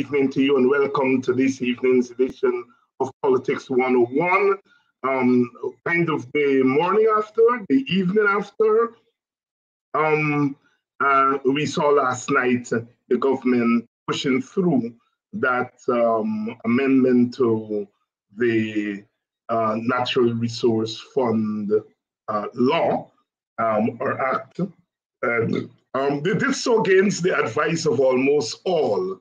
evening to you and welcome to this evening's edition of Politics 101. Kind of the morning after, the evening after. We saw last night the government pushing through that amendment to the Natural Resource Fund law or act. They did so against the advice of almost all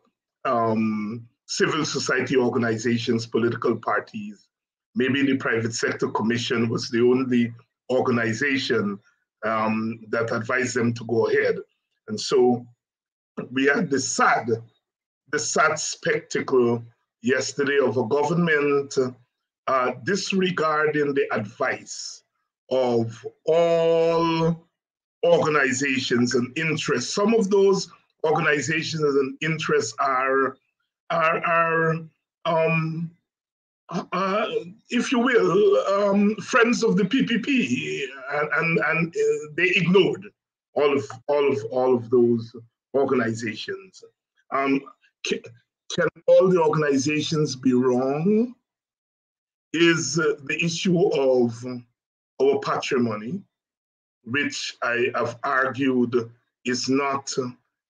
civil society organizations, political parties. Maybe the private sector commission was the only organization that advised them to go ahead. And so we had the sad spectacle yesterday of a government disregarding the advice of all organizations and interests. Some of those organizations and interests are if you will, friends of the PPP, and they ignored all of those organizations. Can all the organizations be wrong? Is the issue of our patrimony, which I have argued is not,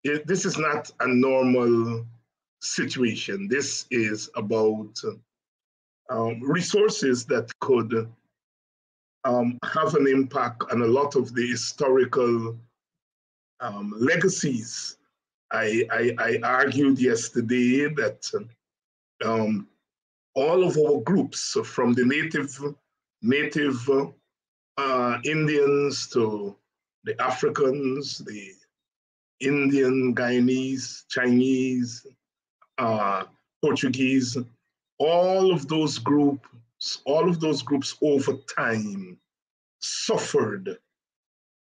this is not a normal situation. This is about resources that could have an impact on a lot of the historical legacies. I argued yesterday that all of our groups, from the native Indians to the Africans, the Indian, Guyanese, Chinese, Portuguese, all of those groups over time suffered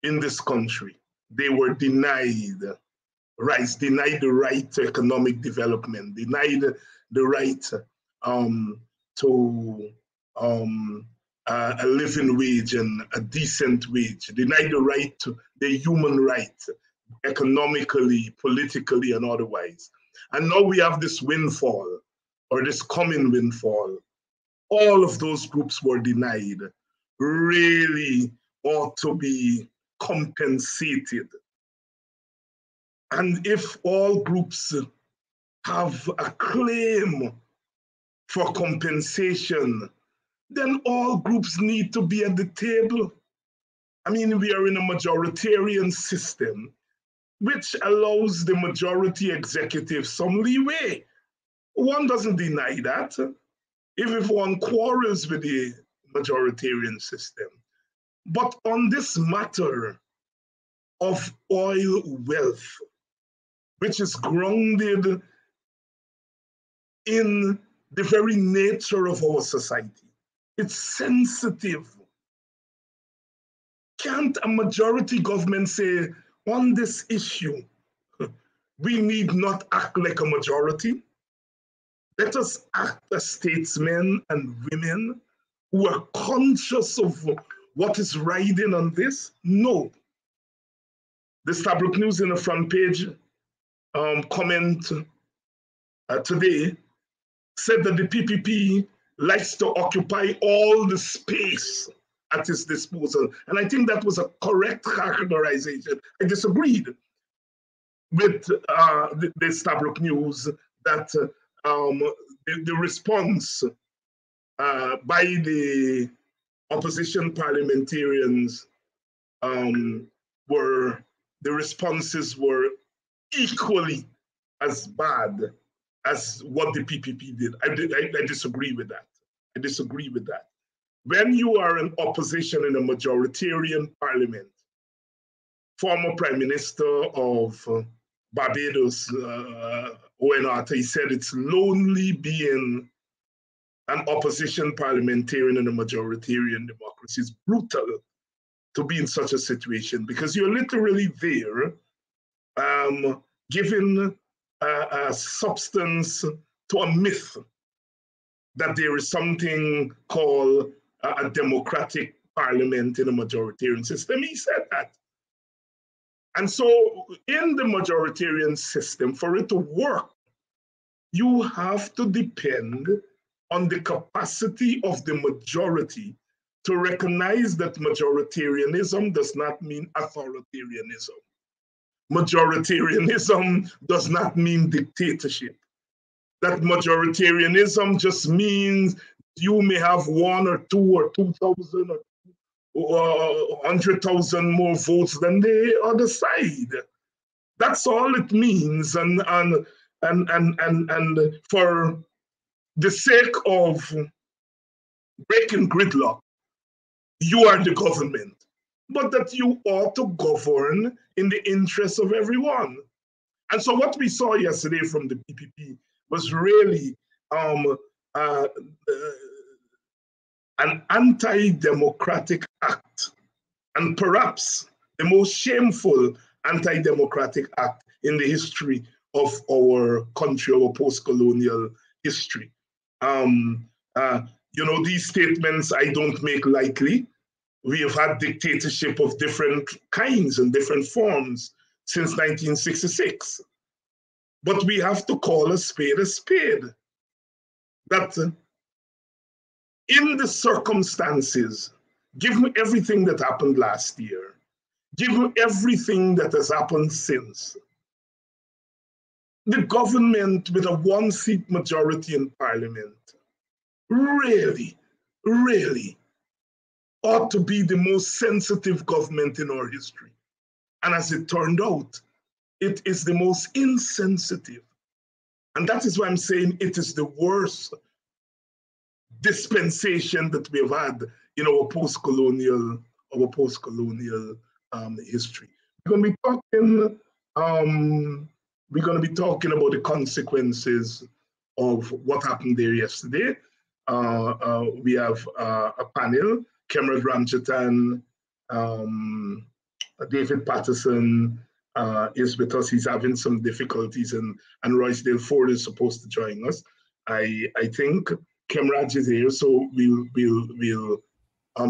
in this country. They were denied rights, denied the right to economic development, denied the right to a living wage and a decent wage, denied the right to the human right, economically, politically, and otherwise. And now we have this windfall, or this coming windfall. All of those groups were denied, really ought to be compensated. And if all groups have a claim for compensation, then all groups need to be at the table. I mean, we are in a majoritarian system, which allows the majority executive some leeway. One doesn't deny that, even if one quarrels with the majoritarian system. But on this matter of oil wealth, which is grounded in the very nature of our society, it's sensitive. Can't a majority government say, on this issue, we need not act like a majority? Let us act as statesmen and women who are conscious of what is riding on this? No. The Stabrook News in the front page comment today said that the PPP likes to occupy all the space at its disposal. And I think that was a correct characterization. I disagreed with the Stabrook News that the response by the opposition parliamentarians the responses were equally as bad as what the PPP did. I disagree with that. I disagree with that. When you are in opposition in a majoritarian parliament, former Prime Minister of Barbados, Owen Arthur, he said it's lonely being an opposition parliamentarian in a majoritarian democracy. It's brutal to be in such a situation because you're literally there giving a substance to a myth that there is something called a democratic parliament in a majoritarian system. He said that. And so in the majoritarian system, for it to work, you have to depend on the capacity of the majority to recognize that majoritarianism does not mean authoritarianism. Majoritarianism does not mean dictatorship. That majoritarianism just means you may have 1 or 2 or 2,000 or 100,000 more votes than the other side. That's all it means. And for the sake of breaking gridlock, you are the government, but that you ought to govern in the interest of everyone. And so what we saw yesterday from the PPP was really an anti-democratic act, and perhaps the most shameful anti-democratic act in the history of our country, our post-colonial history. You know, these statements I don't make lightly. We have had dictatorship of different kinds and different forms since 1966. But we have to call a spade a spade. That in the circumstances, given everything that happened last year, given everything that has happened since, the government with a 1-seat majority in parliament really, really ought to be the most sensitive government in our history. And as it turned out, it is the most insensitive. And that is why I'm saying it is the worst dispensation that we've had in our post-colonial history. We're going to be talking about the consequences of what happened there yesterday. We have a panel. Khemraj Ramjattan, David Patterson is with us. He's having some difficulties, and Royce Ford is supposed to join us. I think Khemraj is here, so we'll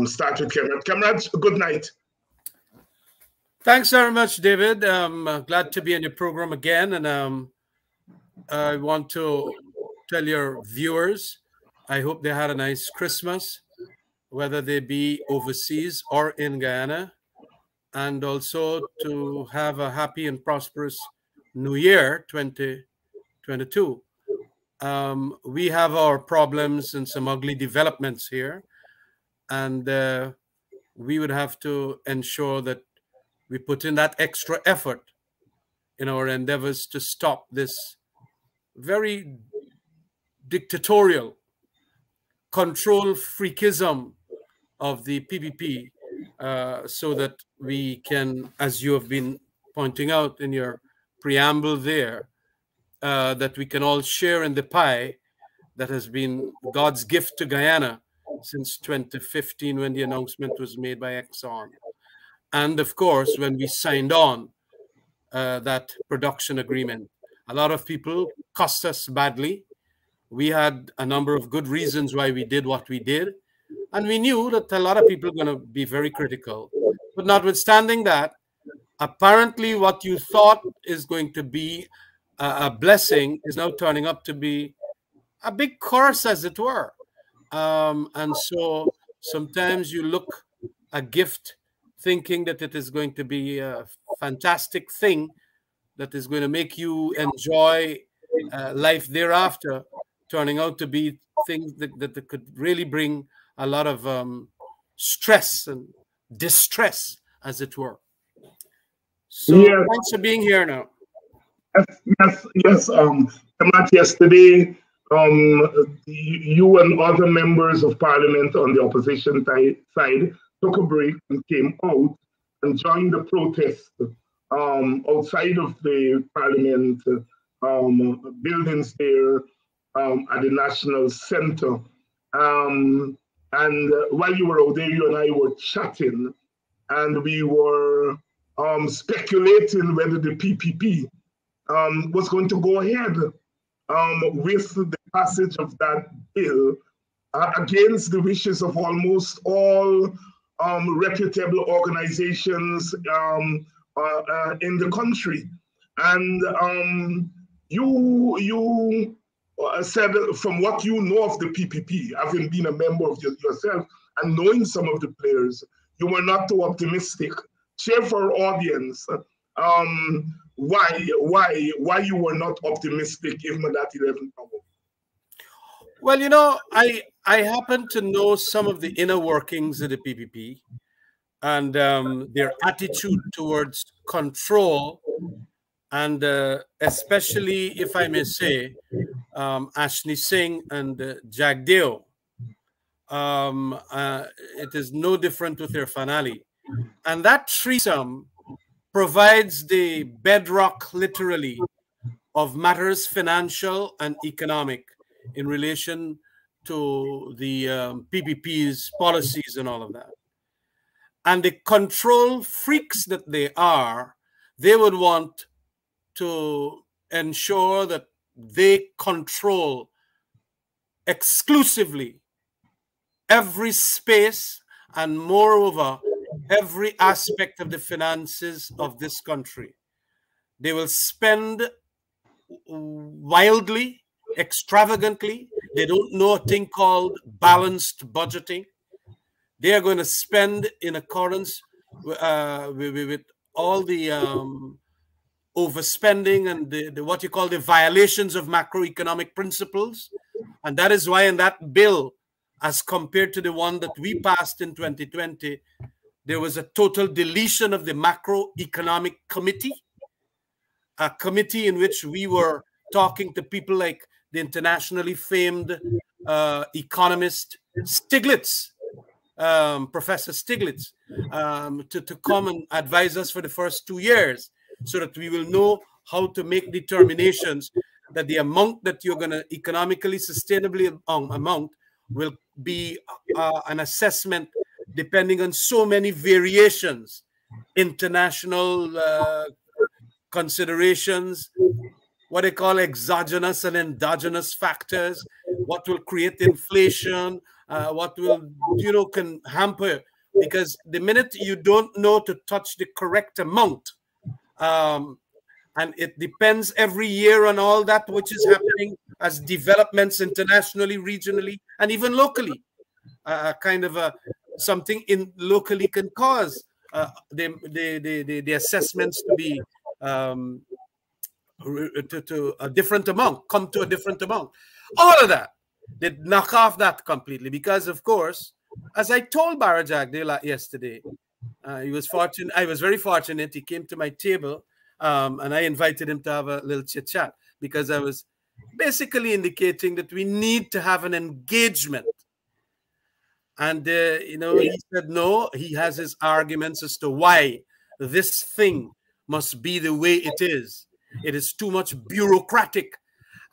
start with Khemraj. Khemraj, good night. Thanks very much, David. I'm glad to be on your program again, and I want to tell your viewers, I hope they had a nice Christmas, whether they be overseas or in Guyana, and also to have a happy and prosperous New Year 2022. We have our problems and some ugly developments here, and we would have to ensure that we put in that extra effort in our endeavors to stop this very dictatorial control freakism of the PPP, so that we can, as you have been pointing out in your preamble there, that we can all share in the pie that has been God's gift to Guyana since 2015, when the announcement was made by Exxon. And of course, when we signed on that production agreement, a lot of people cussed us badly. We had a number of good reasons why we did what we did. And we knew that a lot of people are going to be very critical. But notwithstanding that, apparently what you thought is going to be a blessing is now turning up to be a big curse, as it were. And so sometimes you look a gift thinking that it is going to be a fantastic thing that is going to make you enjoy life thereafter, turning out to be things that could really bring a lot of stress and distress, as it were. So yes. Thanks for being here now. Yes. Yesterday, you and other members of parliament on the opposition side took a break and came out and joined the protest outside of the parliament buildings there at the National Center. And while you were out there, you and I were chatting, and we were speculating whether the PPP was going to go ahead with the passage of that bill against the wishes of almost all reputable organizations in the country. And you said, from what you know of the PPP, having been a member of yourself and knowing some of the players, you were not too optimistic. Share for our audience why you were not optimistic even that 11 power. Well, you know, I happen to know some of the inner workings of the PPP and their attitude towards control, and especially, if I may say, Ashni Singh and Jagdeo. It is no different with Irfan Ali. And that threesome provides the bedrock, literally, of matters financial and economic in relation to the PPP's policies and all of that. And the control freaks that they are, they would want to ensure that they control exclusively every space and, moreover, every aspect of the finances of this country. They will spend wildly, extravagantly. They don't know a thing called balanced budgeting. They are going to spend in accordance with all the overspending and the what you call the violations of macroeconomic principles. And that is why in that bill, as compared to the one that we passed in 2020, there was a total deletion of the macroeconomic committee, a committee in which we were talking to people like the internationally famed economist Stiglitz, Professor Stiglitz, to come and advise us for the first 2 years so that we will know how to make determinations that the amount that you're going to economically sustainably amount will be an assessment depending on so many variations, international considerations, what they call exogenous and endogenous factors, what will create inflation, what will, you know, can hamper, because the minute you don't know to touch the correct amount, and it depends every year on all that which is happening as developments internationally, regionally, and even locally. Kind of something in locally can cause the assessments to be to a different amount, come to a different amount. All of that, they knock off that completely because, of course, as I told Barajagde yesterday, he was fortunate. I was very fortunate. He came to my table, and I invited him to have a little chit chat because I was basically indicating that we need to have an engagement. And, you know, he said, no, he has his arguments as to why this thing must be the way it is. It is too much bureaucratic.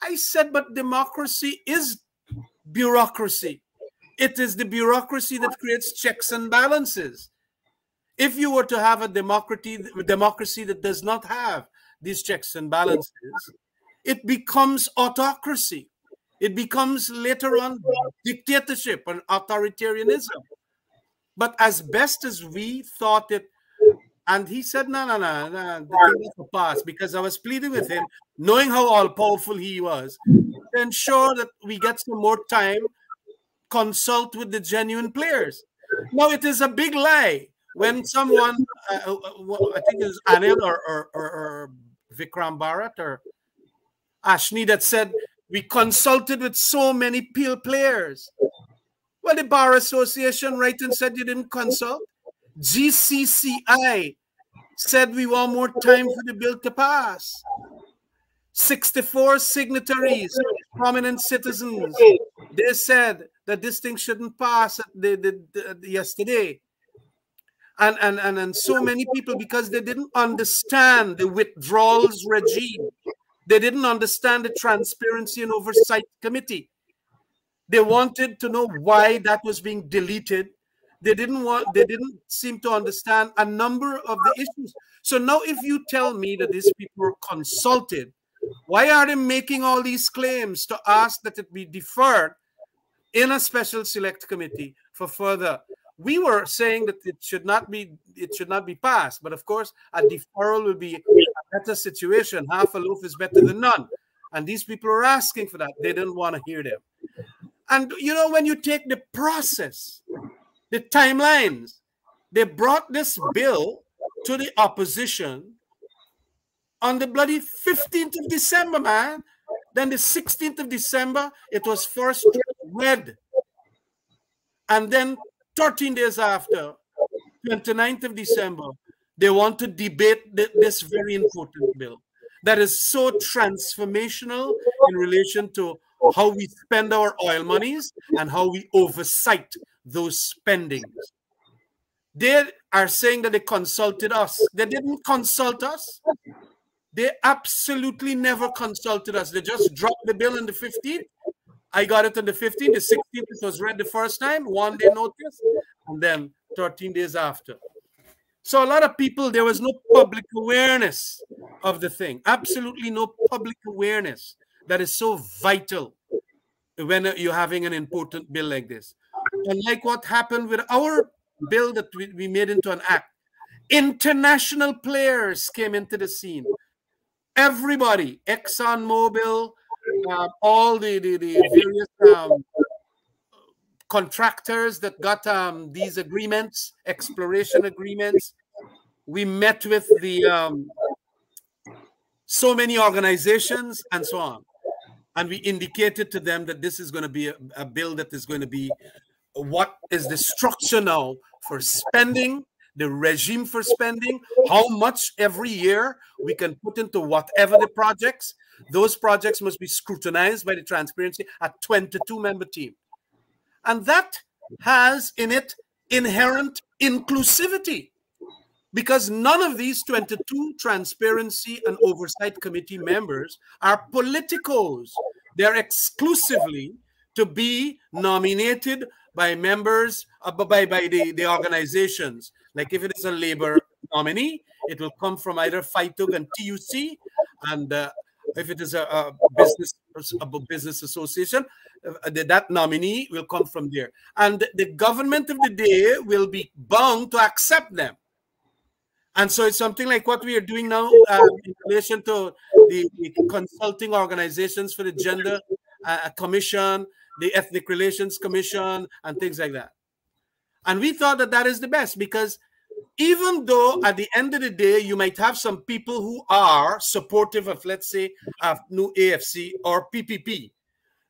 I said, but democracy is bureaucracy. It is the bureaucracy that creates checks and balances. If you were to have a democracy that does not have these checks and balances, it becomes autocracy. It becomes later on dictatorship and authoritarianism. But as best as we thought it, and he said, no, the thing is to pass, because I was pleading with him, knowing how all-powerful he was, to ensure that we get some more time, consult with the genuine players. Now, it is a big lie when someone, I think it was Anil or Vikram Bharat or Ashni that said, we consulted with so many players. Well, the Bar Association right and said you didn't consult. GCCI said we want more time for the bill to pass. 64 signatories, prominent citizens, they said that this thing shouldn't pass yesterday. And so many people, because they didn't understand the withdrawals regime. They didn't understand the Transparency and Oversight Committee. They wanted to know why that was being deleted. They didn't seem to understand a number of the issues. So now if you tell me that these people were consulted, why are they making all these claims to ask that it be deferred in a special select committee for further? We were saying that it should not be passed, but of course a deferral will be a better situation. Half a loaf is better than none. And these people were asking for that. They didn't want to hear them. And, you know, when you take the process, the timelines, they brought this bill to the opposition on the bloody 15th of December, man. Then the 16th of December, it was first read. And then 13 days after, 29th of December, they want to debate this very important bill that is so transformational in relation to how we spend our oil monies and how we oversight those spendings. They are saying that they consulted us. They didn't consult us. They absolutely never consulted us. They just dropped the bill on the 15th. I got it on the 15th. The 16th, it was read the first time, 1 day notice, and then 13 days after. So a lot of people, there was no public awareness of the thing. Absolutely no public awareness that is so vital when you're having an important bill like this. Unlike what happened with our bill that we made into an act, international players came into the scene. Everybody, ExxonMobil, all the various contractors that got these agreements, exploration agreements. We met with the so many organizations and so on. And we indicated to them that this is going to be a bill that is going to be what is the structure now for spending, the regime for spending, how much every year we can put into whatever the projects. Those projects must be scrutinized by the transparency, a 22-member team. And that has in it inherent inclusivity, because none of these 22 transparency and oversight committee members are politicos. They're exclusively to be nominated by members, by the organizations. Like if it is a labor nominee, it will come from either FITUG and TUC, and if it is a business association, that nominee will come from there. And the government of the day will be bound to accept them. And so it's something like what we are doing now in relation to the consulting organizations for the Gender Commission, the Ethnic Relations Commission, and things like that. And we thought that that is the best, because even though at the end of the day, you might have some people who are supportive of, let's say, new AFC or PPP,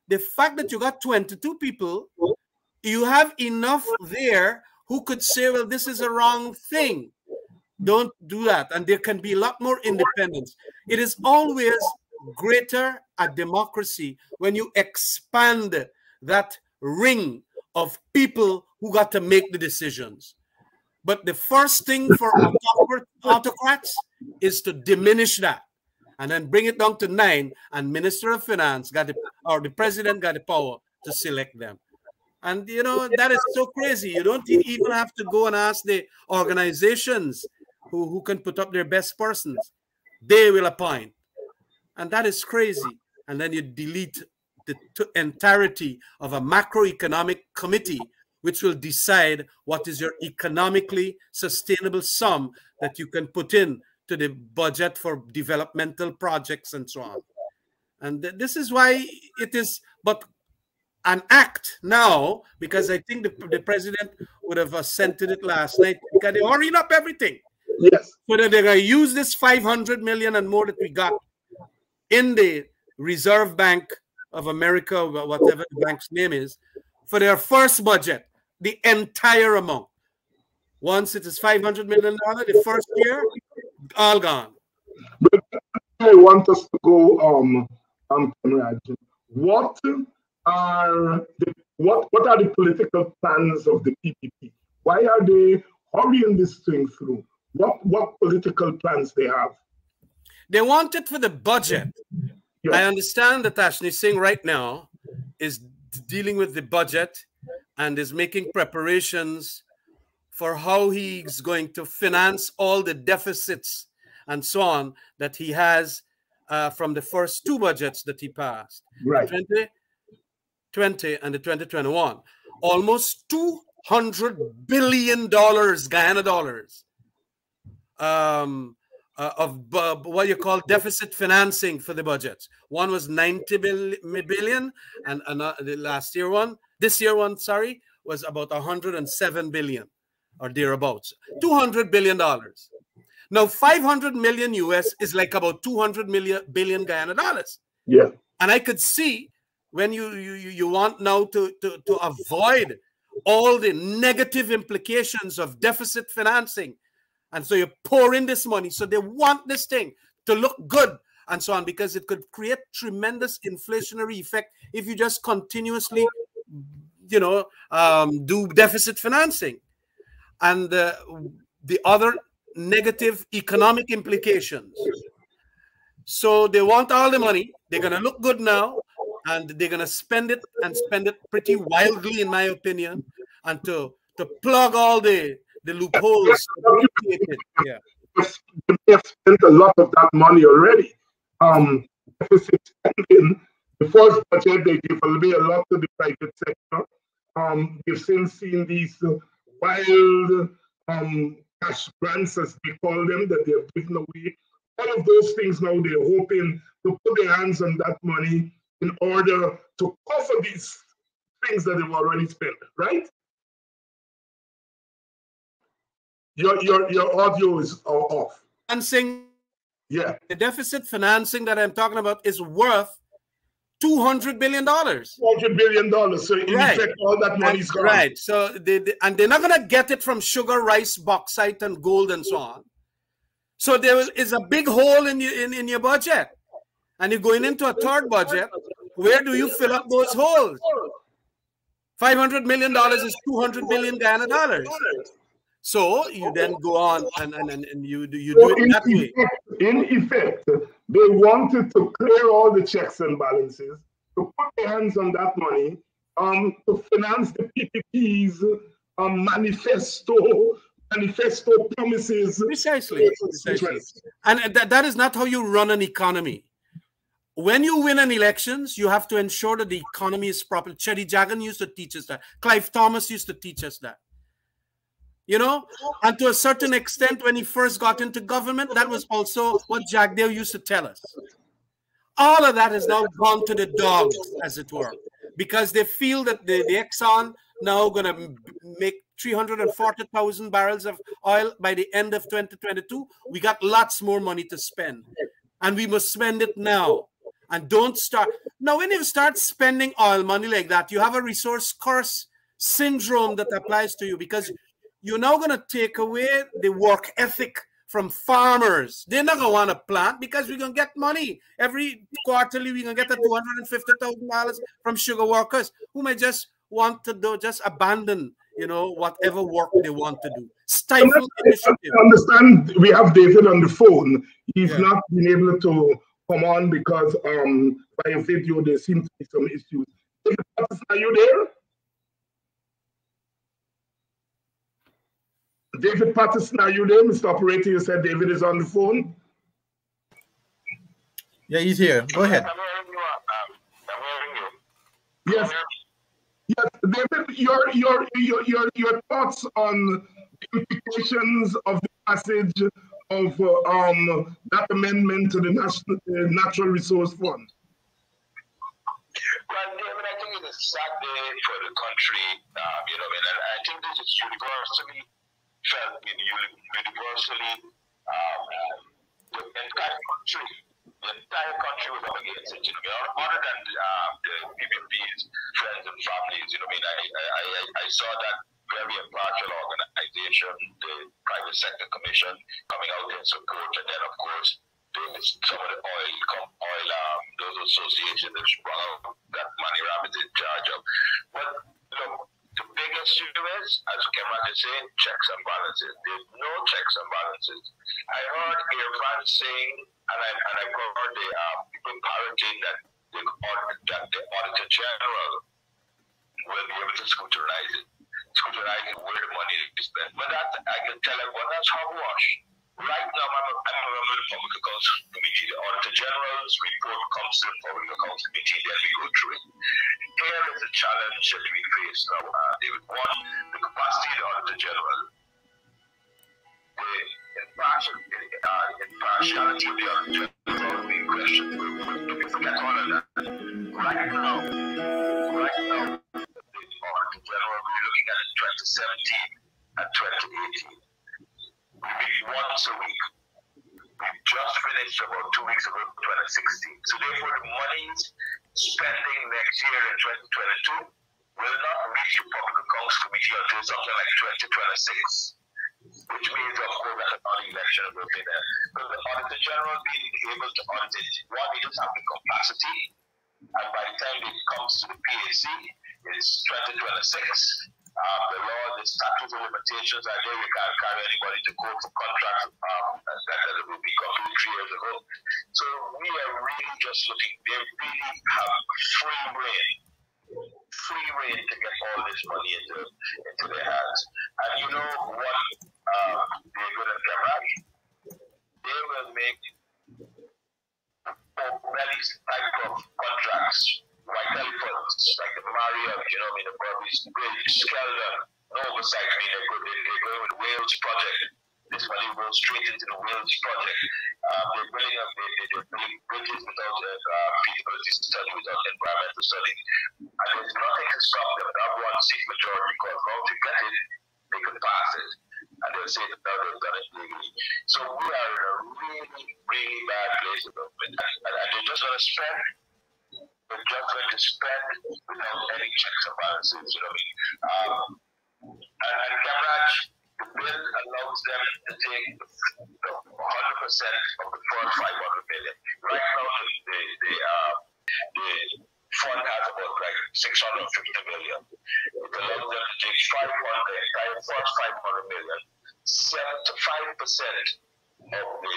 the fact that you got 22 people, you have enough there who could say, well, this is a wrong thing. Don't do that. And there can be a lot more independence. It is always greater a democracy when you expand that ring of people who got to make the decisions. But the first thing for autocrats is to diminish that and then bring it down to 9, and Minister of Finance got or the president got the power to select them. And, you know, that is so crazy. You don't even have to go and ask the organizations who can put up their best persons. They will appoint. And that is crazy. And then you delete the entirety of a macroeconomic committee, which will decide what is your economically sustainable sum that you can put in to the budget for developmental projects and so on. And this is why it is but an act now, because I think the president would have assented it last night, because they're hurrying up everything. Yes. So that they're going to use this 500 million and more that we got in the Reserve Bank of America, whatever the bank's name is, for their first budget, the entire amount. Once it is $500 million, the first year, all gone. But I want us to go, Khemraj, what are the political plans of the PPP? Why are they hurrying this thing through? What political plans they have? They want it for the budget. Yes. I understand that Ashni Singh right now is dealing with the budget and is making preparations for how he's going to finance all the deficits and so on that he has from the first 2 budgets that he passed. Right. The 2020 and the 2021. Almost $200 billion Guyana dollars what you call deficit financing for the budgets. One was 90 billion, and the last year one, this year one, sorry, was about 107 billion or thereabouts. $200 billion. Now, 500 million US is like about 200 billion Guyana dollars. Yeah. And I could see when you want now to avoid all the negative implications of deficit financing. And so you pour in this money. So they want this thing to look good and so on, because it could create tremendous inflationary effect if you just continuously, do deficit financing. And the other negative economic implications. So they want all the money. They're going to look good now, and they're going to spend it pretty wildly, in my opinion, and to plug all the loopholes. Yeah. They have spent a lot of that money already. Deficit spending. The first budget, they give away a lot to the private sector. We've since seen these wild cash grants, as they call them, that they're giving away. All of those things now, they're hoping to put their hands on that money in order to cover these things that they've already spent, right? Your audio is off. Financing, yeah. The deficit financing that I'm talking about is worth $200 billion. $200 billion. So in effect, all that money is gone. Right. So and they're not going to get it from sugar, rice, bauxite, and gold, and so on. So there is a big hole in your budget, and you're going into a third budget. Where do you fill up those holes? $500 million is 200 billion Guyana dollars. So you then go on and you do it that way. In effect, they wanted to clear all the checks and balances, to put their hands on that money, to finance the PPPs, manifesto promises. Precisely. And that is not how you run an economy. When you win an elections, you have to ensure that the economy is proper. Chetty Jagan used to teach us that. Clive Thomas used to teach us that. And to a certain extent, when he first got into government, that was also what Jagdeo used to tell us. All of that has now gone to the dogs, as it were, because they feel that the Exxon now going to make 340,000 barrels of oil by the end of 2022. We got lots more money to spend, and we must spend it now. And don't start. Now, when you start spending oil money like that, you have a resource curse syndrome that applies to you, because you're now going to take away the work ethic from farmers. They're not going to want to plant because we're going to get money. Every quarterly, we're going to get $250,000 from sugar workers who may just want to just abandon, whatever work they want to do. Stifle initiative. I understand we have David on the phone. He's not been able to come on because by video there seem to be some issues. David Patterson, are you there? David Patterson, are you there? Mr. Operator, you said David is on the phone. Yeah, he's here. Go ahead. Yes. Yes, David, your thoughts on the implications of the passage of that amendment to the Natural Resource Fund? Well, David, I think it's a sad day for the country. And I think this is universally felt, universally, the entire country was up against it. Other than the PPP's friends and families, I saw that very impartial organization, the Private Sector Commission, coming out in support, and then of course some of the those associations that sprung out that Money Ram is in charge of. But look, the big issue is, as Khemraj is saying, checks and balances. There's no checks and balances. I heard Irfan saying, and I've heard the people parroting that the Auditor General will be able to scrutinize where the money is spent. But that, I can tell everyone, that's hogwash. Right now, I'm a member of the Public Accounts Committee. The Auditor General's report comes to the Public Accounts Committee, then we go through it. Here is the challenge that we face now, David. One, the capacity of the Auditor General. The impartiality of the other general being questioned. We forget all of that. Right now, the general we're looking at in 2017 and 2018. We meet once a week. We just finished about 2 weeks ago, 2016. So therefore, the monies spending next year in 2022 will not reach the Public Accounts Committee until something like 2026, which means, of course, that another election will be there. But the Auditor General being able to audit it, one, we just have the capacity, and by the time it comes to the PAC, it's 2026. The law, the statute of limitations are there. You can't carry anybody to court for contracts that will be completed 3 years ago. So we are really just looking, they really have free rein to get all this money into their hands. And you know what David and Khemraj, they will make many type of contracts, white elephants, like the Marriott, the Burmese Bridge, Skeldon, no oversight, they're going with the Wales project. This money goes straight into the Wales project. They're building bridges without feasibility study, without environmental study. And there's nothing to stop them. That one seat majority, because now to get it, they can pass it. And they'll say that now they've done it legally. So we are in a really, really bad place at the moment. And they're just going to spend. They're just going to spend without any checks and balances, And Khemraj, the bill allows them to take 100% of the first 500 million. Right now, the fund has about 650 million. It allows them to take the entire first 500 million, 75% of the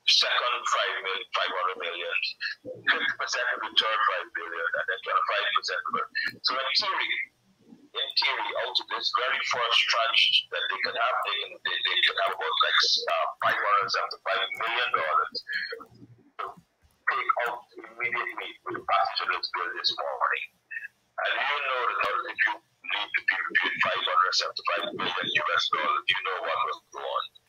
second 500 million, 50% of the third 5 billion, and then 25% of it. So in theory, out of this very first tranche that they can have, they can have about $575 million to take out immediately with the passage of this bill this morning. And you know that if you need to be between $575 million US, you know what will go on.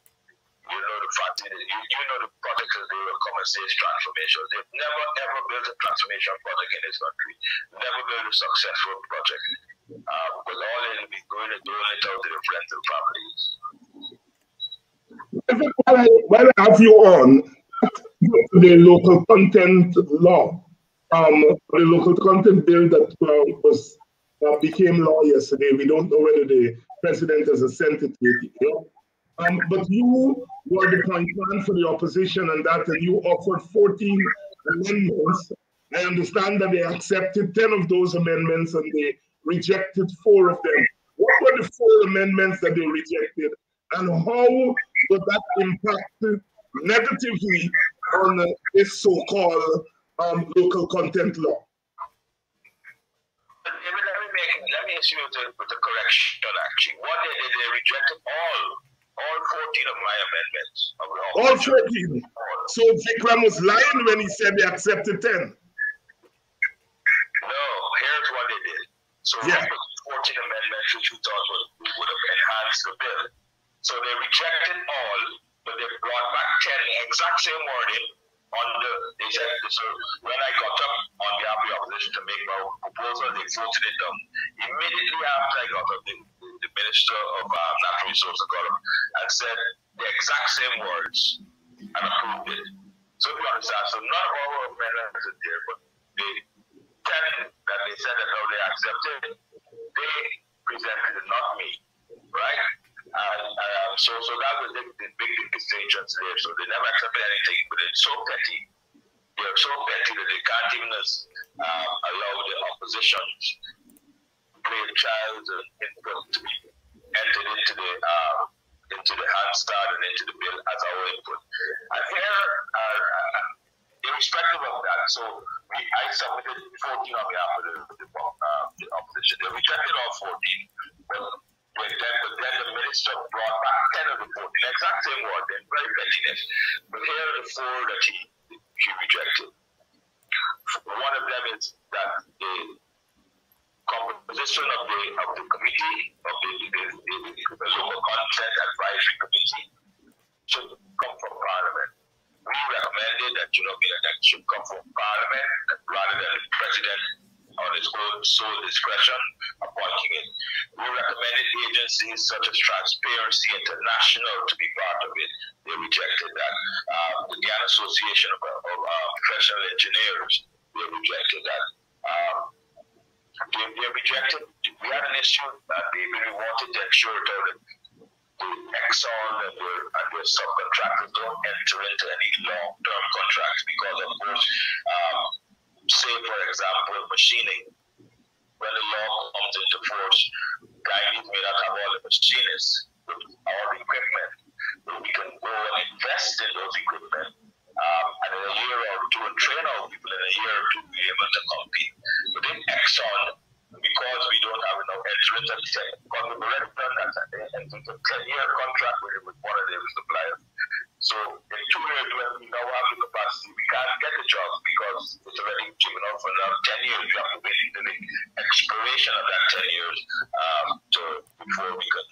You know the fact that you know the projects that they will come and say it's transformation. They've never ever built a transformation project in this country. Never built a successful project. But all they'll be going and doing it out to their friends and families. While I have you on, the local content law, the local content bill that became law yesterday, we don't know whether the president has assented to it. But you were the point man for the opposition and that, and you offered 14 amendments. I understand that they accepted 10 of those amendments and they rejected 4 of them. What were the 4 amendments that they rejected, and how would that impact negatively on this so-called local content law? Let me issue with the correction, actually. What they rejected all 14 of my amendments. All 14. So Vikram was lying when he said they accepted 10. No, here's what they did. So yeah. 14 amendments which we thought would have enhanced the bill. So they rejected all, but they brought back 10, exact same wording. They said, so when I got up on behalf of the opposition to make my proposal, they voted it down. Immediately after I got up, the Minister of Natural Resources got up and said the exact same words and approved it. So you understand, so none of our amendments are there, but the 10 that they said that now they accepted, they presented it, not me, right? So that was the big distinctions there. So they never accepted anything, but it's so petty. They're so petty that they can't even allow the opposition to play a child's input to be entered into the Hansard and into the bill as our input. And here, irrespective of that, so I submitted 14 on behalf of the opposition. They rejected all 14, but then the minister brought back 10 of the 14, exact same word, then very pettiness. But here are the 4 that he rejected. One of them is that the composition of the committee, of the local content advisory committee, should come from Parliament. We recommended that, that should come from Parliament rather than the President on his own sole discretion appointing it. We recommended agencies such as Transparency International to be part of it. They rejected that. The Ghana Association of Professional Engineers, they rejected that. They rejected. We had an issue that we wanted to ensure that the Exxon and their subcontractors don't enter into any long-term contracts because, of course, say, for example, machining. When the law comes into force, Guyanese may not have all the machinists with all the equipment. But we can go and invest in those equipment, and in a year or two, and train our people in a year or two to be able to compete. Within Exxon, because we don't have enough entrance at the time, because we've already done that, and it's a 10-year contract with one of their suppliers. So in 2 years, when we now have the capacity, we can't get the job because it's already given up for another 10 years. We have to wait until the expiration of that 10 years before we can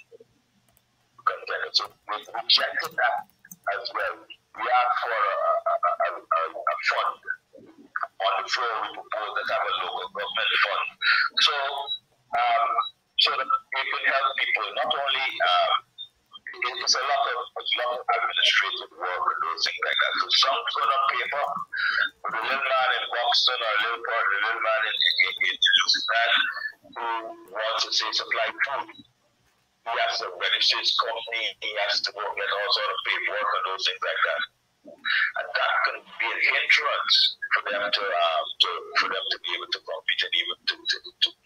get it. So we rejected that as well. We asked for a fund. On the floor, we propose that have a local government fund. So that it will help people not only. It's a lot of administrative work and those things like that. So some good on paper, but the little man in Boston or the little man in Louisiana who wants to say supply food, he has to register his company, he has to go get all sort of paperwork and those things like that. And that can be a hindrance for them to be able to compete and even to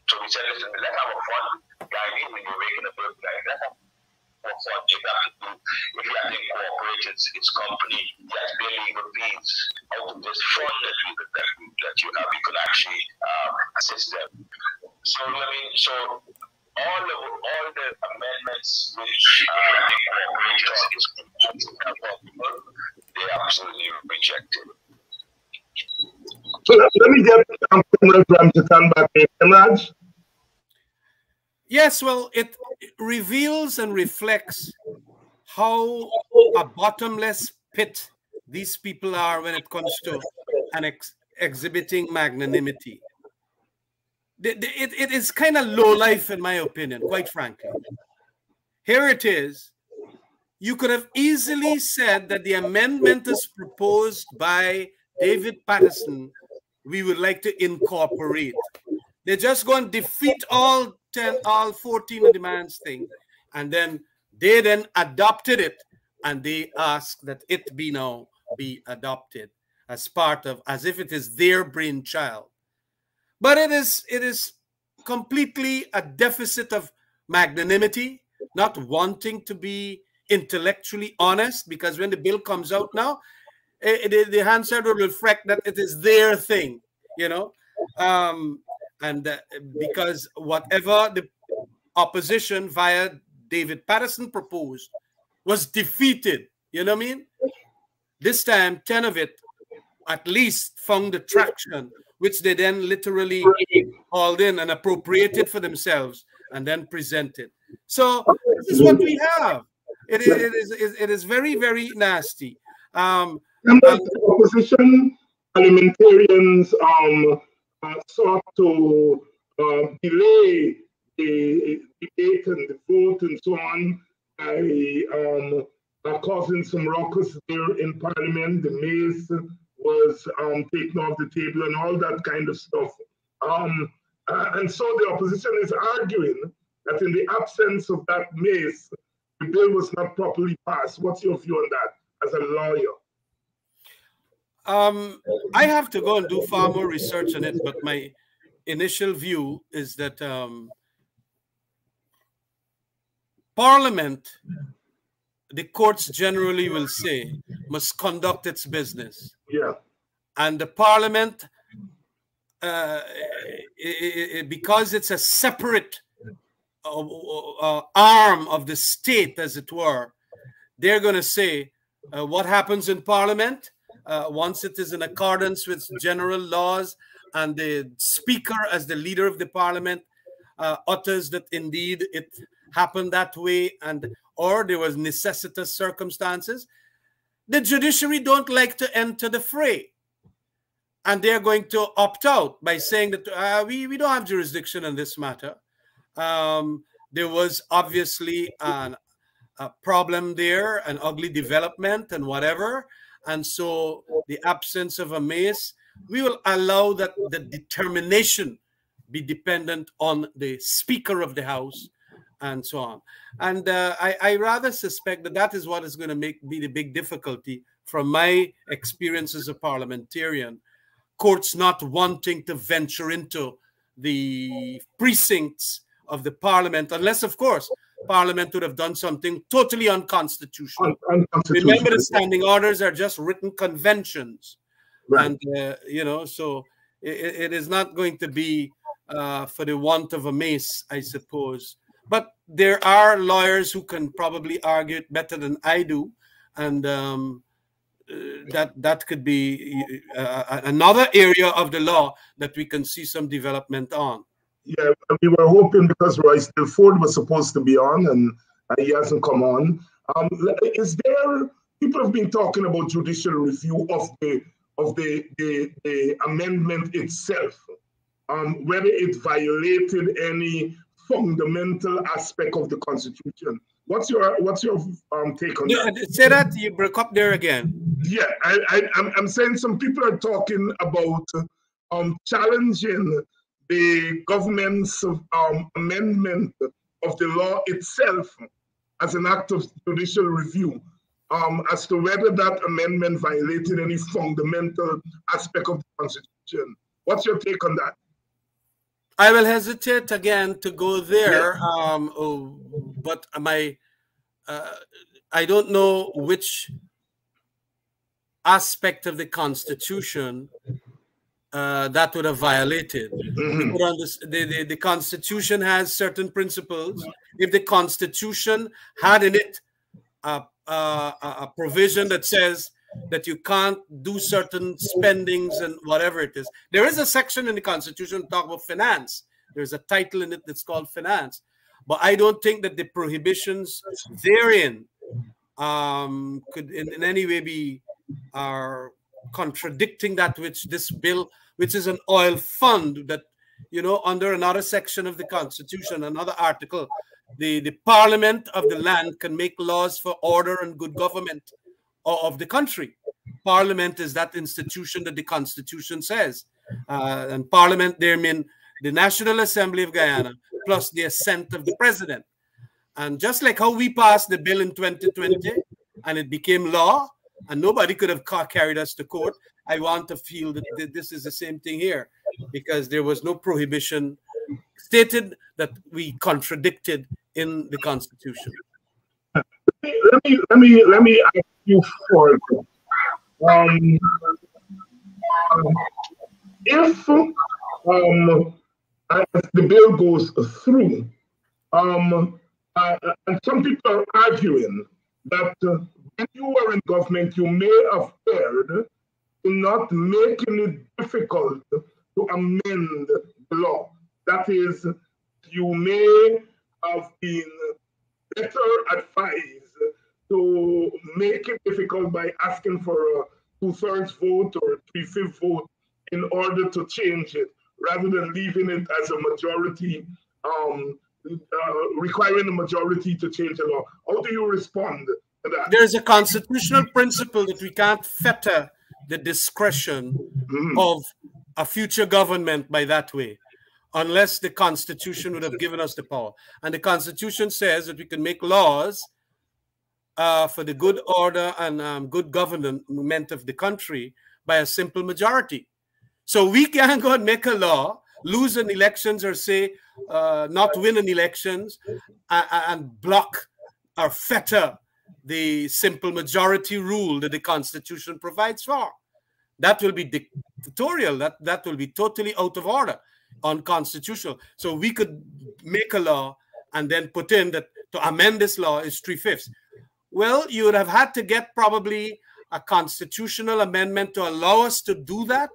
so we said, listen, let's have a fun guy when you're making a book like that. What you have to do if you have to incorporate its company, you have to pay legal fees out of this fund that you have, you can actually assist them. So all the amendments which they absolutely rejected. So let me get Khemraj Ramjattan back in. Khemraj? Yes, well, it reveals and reflects how a bottomless pit these people are when it comes to exhibiting magnanimity. It is kind of low life, in my opinion, quite frankly. Here it is. You could have easily said that the amendment is proposed by David Patterson, we would like to incorporate. They're just going to defeat all 14 of the man's thing. And then they then adopted it, and they asked that it be adopted as part of, as if it is their brainchild. But it is completely a deficit of magnanimity, not wanting to be intellectually honest, because when the bill comes out now, the Hansard will reflect that it is their thing, because whatever the opposition via David Patterson proposed was defeated. You know what I mean? This time, 10 of it at least found the traction, which they then literally hauled in and appropriated for themselves and then presented. So this is what we have. It is very, very nasty. The opposition parliamentarians sought to delay the debate and the vote and so on by causing some ruckus there in Parliament. The mace was taken off the table and all that kind of stuff. And so the opposition is arguing that in the absence of that mace, the bill was not properly passed. What's your view on that as a lawyer? I have to go and do far more research on it, but my initial view is that Parliament, the courts generally will say, must conduct its business. Yeah. And the Parliament, because it's a separate arm of the state, as it were, they're going to say what happens in Parliament once it is in accordance with general laws and the Speaker, as the leader of the Parliament, utters that indeed it happened that way, or there was necessitous circumstances, the judiciary don't like to enter the fray. And they're going to opt out by saying that we don't have jurisdiction in this matter. There was obviously a problem there, an ugly development and whatever. And so the absence of a mace, we will allow that the determination be dependent on the Speaker of the House and so on. And I rather suspect that that is what is going to be the big difficulty from my experience as a parliamentarian. Courts not wanting to venture into the precincts of the parliament, unless, of course, parliament would have done something totally unconstitutional. Remember, the standing orders are just written conventions. Right. And, you know, so it is not going to be for the want of a mace, I suppose. But there are lawyers who can probably argue it better than I do. And that could be another area of the law that we can see some development on. Yeah, we were hoping, because Royce Ford was supposed to be on and he hasn't come on. Is there, people have been talking about judicial review of the amendment itself, whether it violated any fundamental aspect of the Constitution. What's your take on that? Say that, you broke up there again. Yeah, I'm saying some people are talking about challenging the government's amendment of the law itself as an act of judicial review, as to whether that amendment violated any fundamental aspect of the Constitution. What's your take on that? I will hesitate again to go there, yeah. But I don't know which aspect of the Constitution that would have violated. Mm-hmm. The Constitution has certain principles. If the Constitution had in it a provision that says that you can't do certain spendings and whatever it is. There is a section in the Constitution talk about finance. There's a title in it that's called finance. But I don't think that the prohibitions therein could in any way be contradicting that which this bill, which is an oil fund that, you know, under another section of the Constitution, another article, the Parliament of the land can make laws for order and good government of the country. Parliament is that institution that the Constitution says. And Parliament there mean the National Assembly of Guyana plus the assent of the President. And just like how we passed the bill in 2020 and it became law and nobody could have carried us to court, I want to feel that this is the same thing here, because there was no prohibition stated that we contradicted in the Constitution. Let me ask you for if the bill goes through, and some people are arguing that when you were in government, you may have fared in not making it difficult to amend the law. That is, you may have been better advised to make it difficult by asking for a 2/3 vote or a 3/5 vote in order to change it, rather than leaving it as a majority, requiring a majority to change the law. How do you respond to that? There's a constitutional principle that we can't fetter the discretion of a future government by that way, unless the Constitution would have given us the power. And the Constitution says that we can make laws for the good order and good government of the country by a simple majority. So we can't go and make a law, lose an elections, or say not win an elections and block or fetter the simple majority rule that the Constitution provides for. That will be dictatorial. That will be totally out of order, unconstitutional. So we could make a law and then put in that to amend this law is 3/5. Well, you would have had to get probably a constitutional amendment to allow us to do that,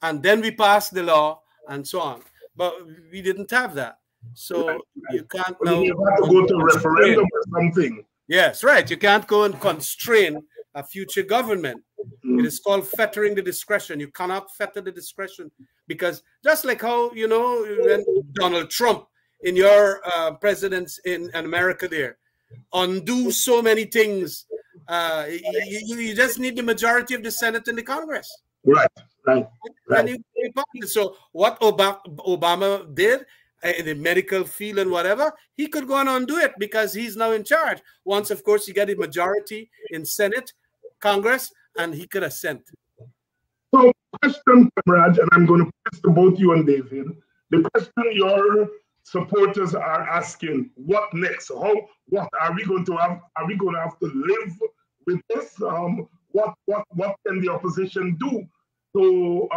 and then we passed the law and so on. But we didn't have that. So you can't Well, now you have to go to a referendum or something. Yes, right. You can't go and constrain a future government. It is called fettering the discretion. You cannot fetter the discretion, because just like how, you know, when Donald Trump in your presidents in America there undo so many things, you just need the majority of the Senate and the Congress. Right. And so what Obama did in the medical field and whatever, he could go on and undo it because he's now in charge. Once, of course, he got a majority in Senate, Congress, and he could assent. So, question, Khemraj, and I'm going to pass to both you and David. The question your supporters are asking: what next? What are we going to have? Are we going to have to live with this? What can the opposition do to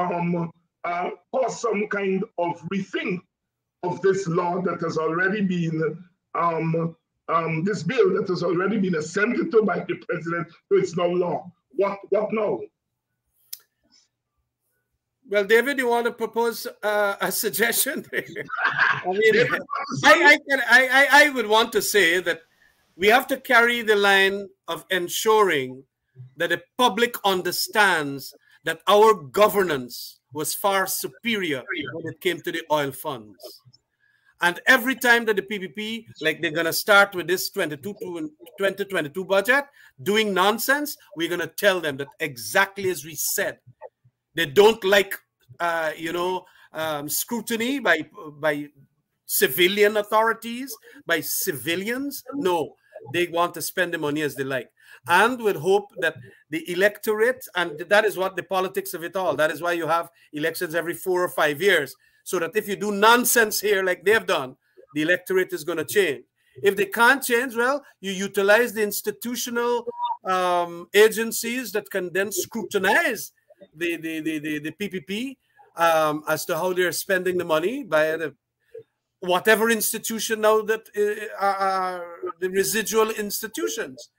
cause some kind of rethink of this law that has already been this bill that has already been assented to by the president, so it's no law? What now? Well, David, you want to propose a suggestion? I mean, I would want to say that we have to carry the line of ensuring that the public understands that our governance was far superior when it came to the oil funds. And every time that the PPP, like they're going to start with this 2022 budget, doing nonsense, we're going to tell them that exactly as we said. They don't like, scrutiny by civilian authorities, by civilians. No, they want to spend the money as they like. And with hope that the electorate, and that is what the politics of it all, that is why you have elections every 4 or 5 years, so that if you do nonsense here like they've done, the electorate is going to change. If they can't change, well, you utilize the institutional agencies that can then scrutinize the PPP as to how they're spending the money by whatever institution now that are the residual institutions.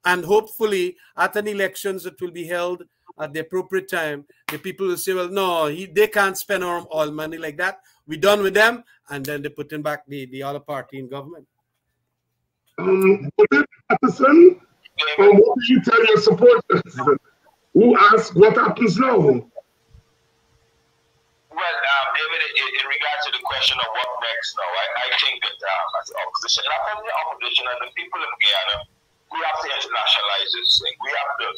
And hopefully at an elections that will be held at the appropriate time, the people will say, well, no, they can't spend our oil money like that. We're done with them. And then they put in back the other party in government. Patterson, what do you tell your supporters who ask what happens now? Well, David, in regards to the question of what next now, I think that as opposition, not only the opposition and the people of Guyana, we have to internationalize this thing. We have to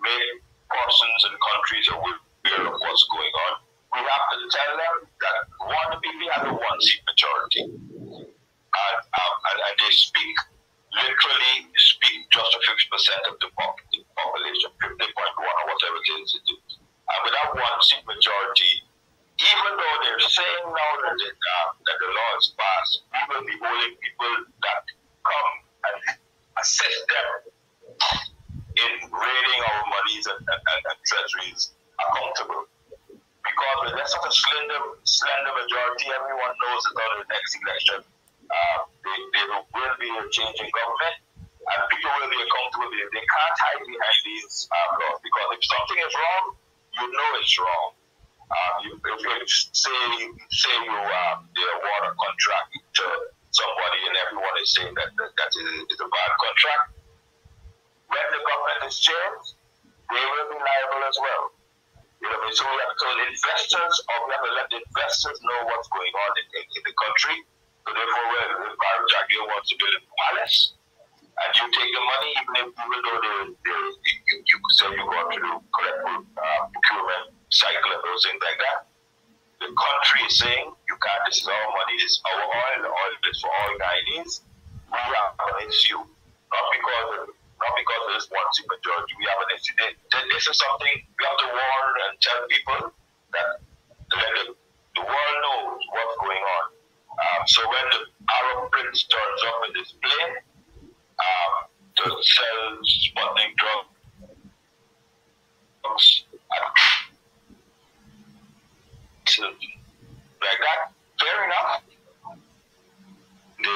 make persons and countries aware of what's going on. We have to tell them that the PPP has a one-seat majority. And they speak, literally speak just to 50% of the population, 50.1 or whatever it is. And with that one-seat majority, even though they're saying now that the law is passed, we will be holding people that come and assist them in raiding our monies and treasuries accountable. Because with that sort of slender majority, everyone knows that on the next election, there will be a change in government, and people will be accountable. They can't hide behind these laws, because if something is wrong, you know it's wrong. If you say you award a contract to somebody and everyone is saying that is a bad contract, when the government is changed, they will be liable as well. You know, so we have to investors, or we have to let the investors know what's going on in the country. So therefore, when Jagir wants to build a palace, and you take the money, even though you say you go through the correct procurement cycle and those things like that, the country is saying, you can't, this is our money, this is our oil, the oil is for all Guyanese. We have an issue, not because of this one-seat majority, we have an issue. This is something we have to warn and tell people that the world knows what's going on. So when the Arab Prince turns up in this plane to sell Sputnik drugs like that, fair enough. They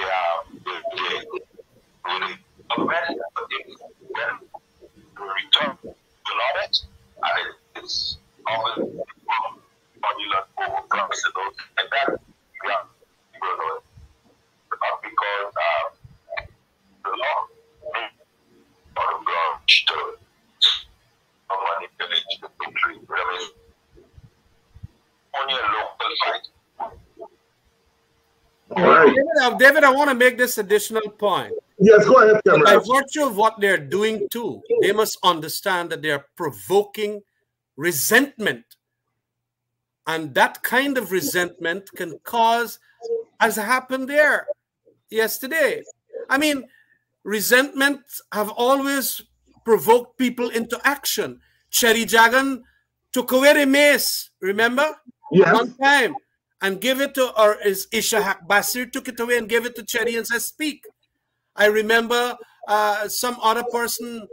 return to audit, and it's often modular overclocks and those like that. David, I want to make this additional point. Yes, go ahead, Khemraj. By virtue of what they're doing too, they must understand that they're provoking resentment. And that kind of resentment can cause, as happened there yesterday. I mean, resentment have always provoked people into action. Cherry Jagan took away the mace, remember? Yes. One time, and gave it to, or is Ishaq Basir took it away and gave it to Cherry and said, speak. I remember some other person,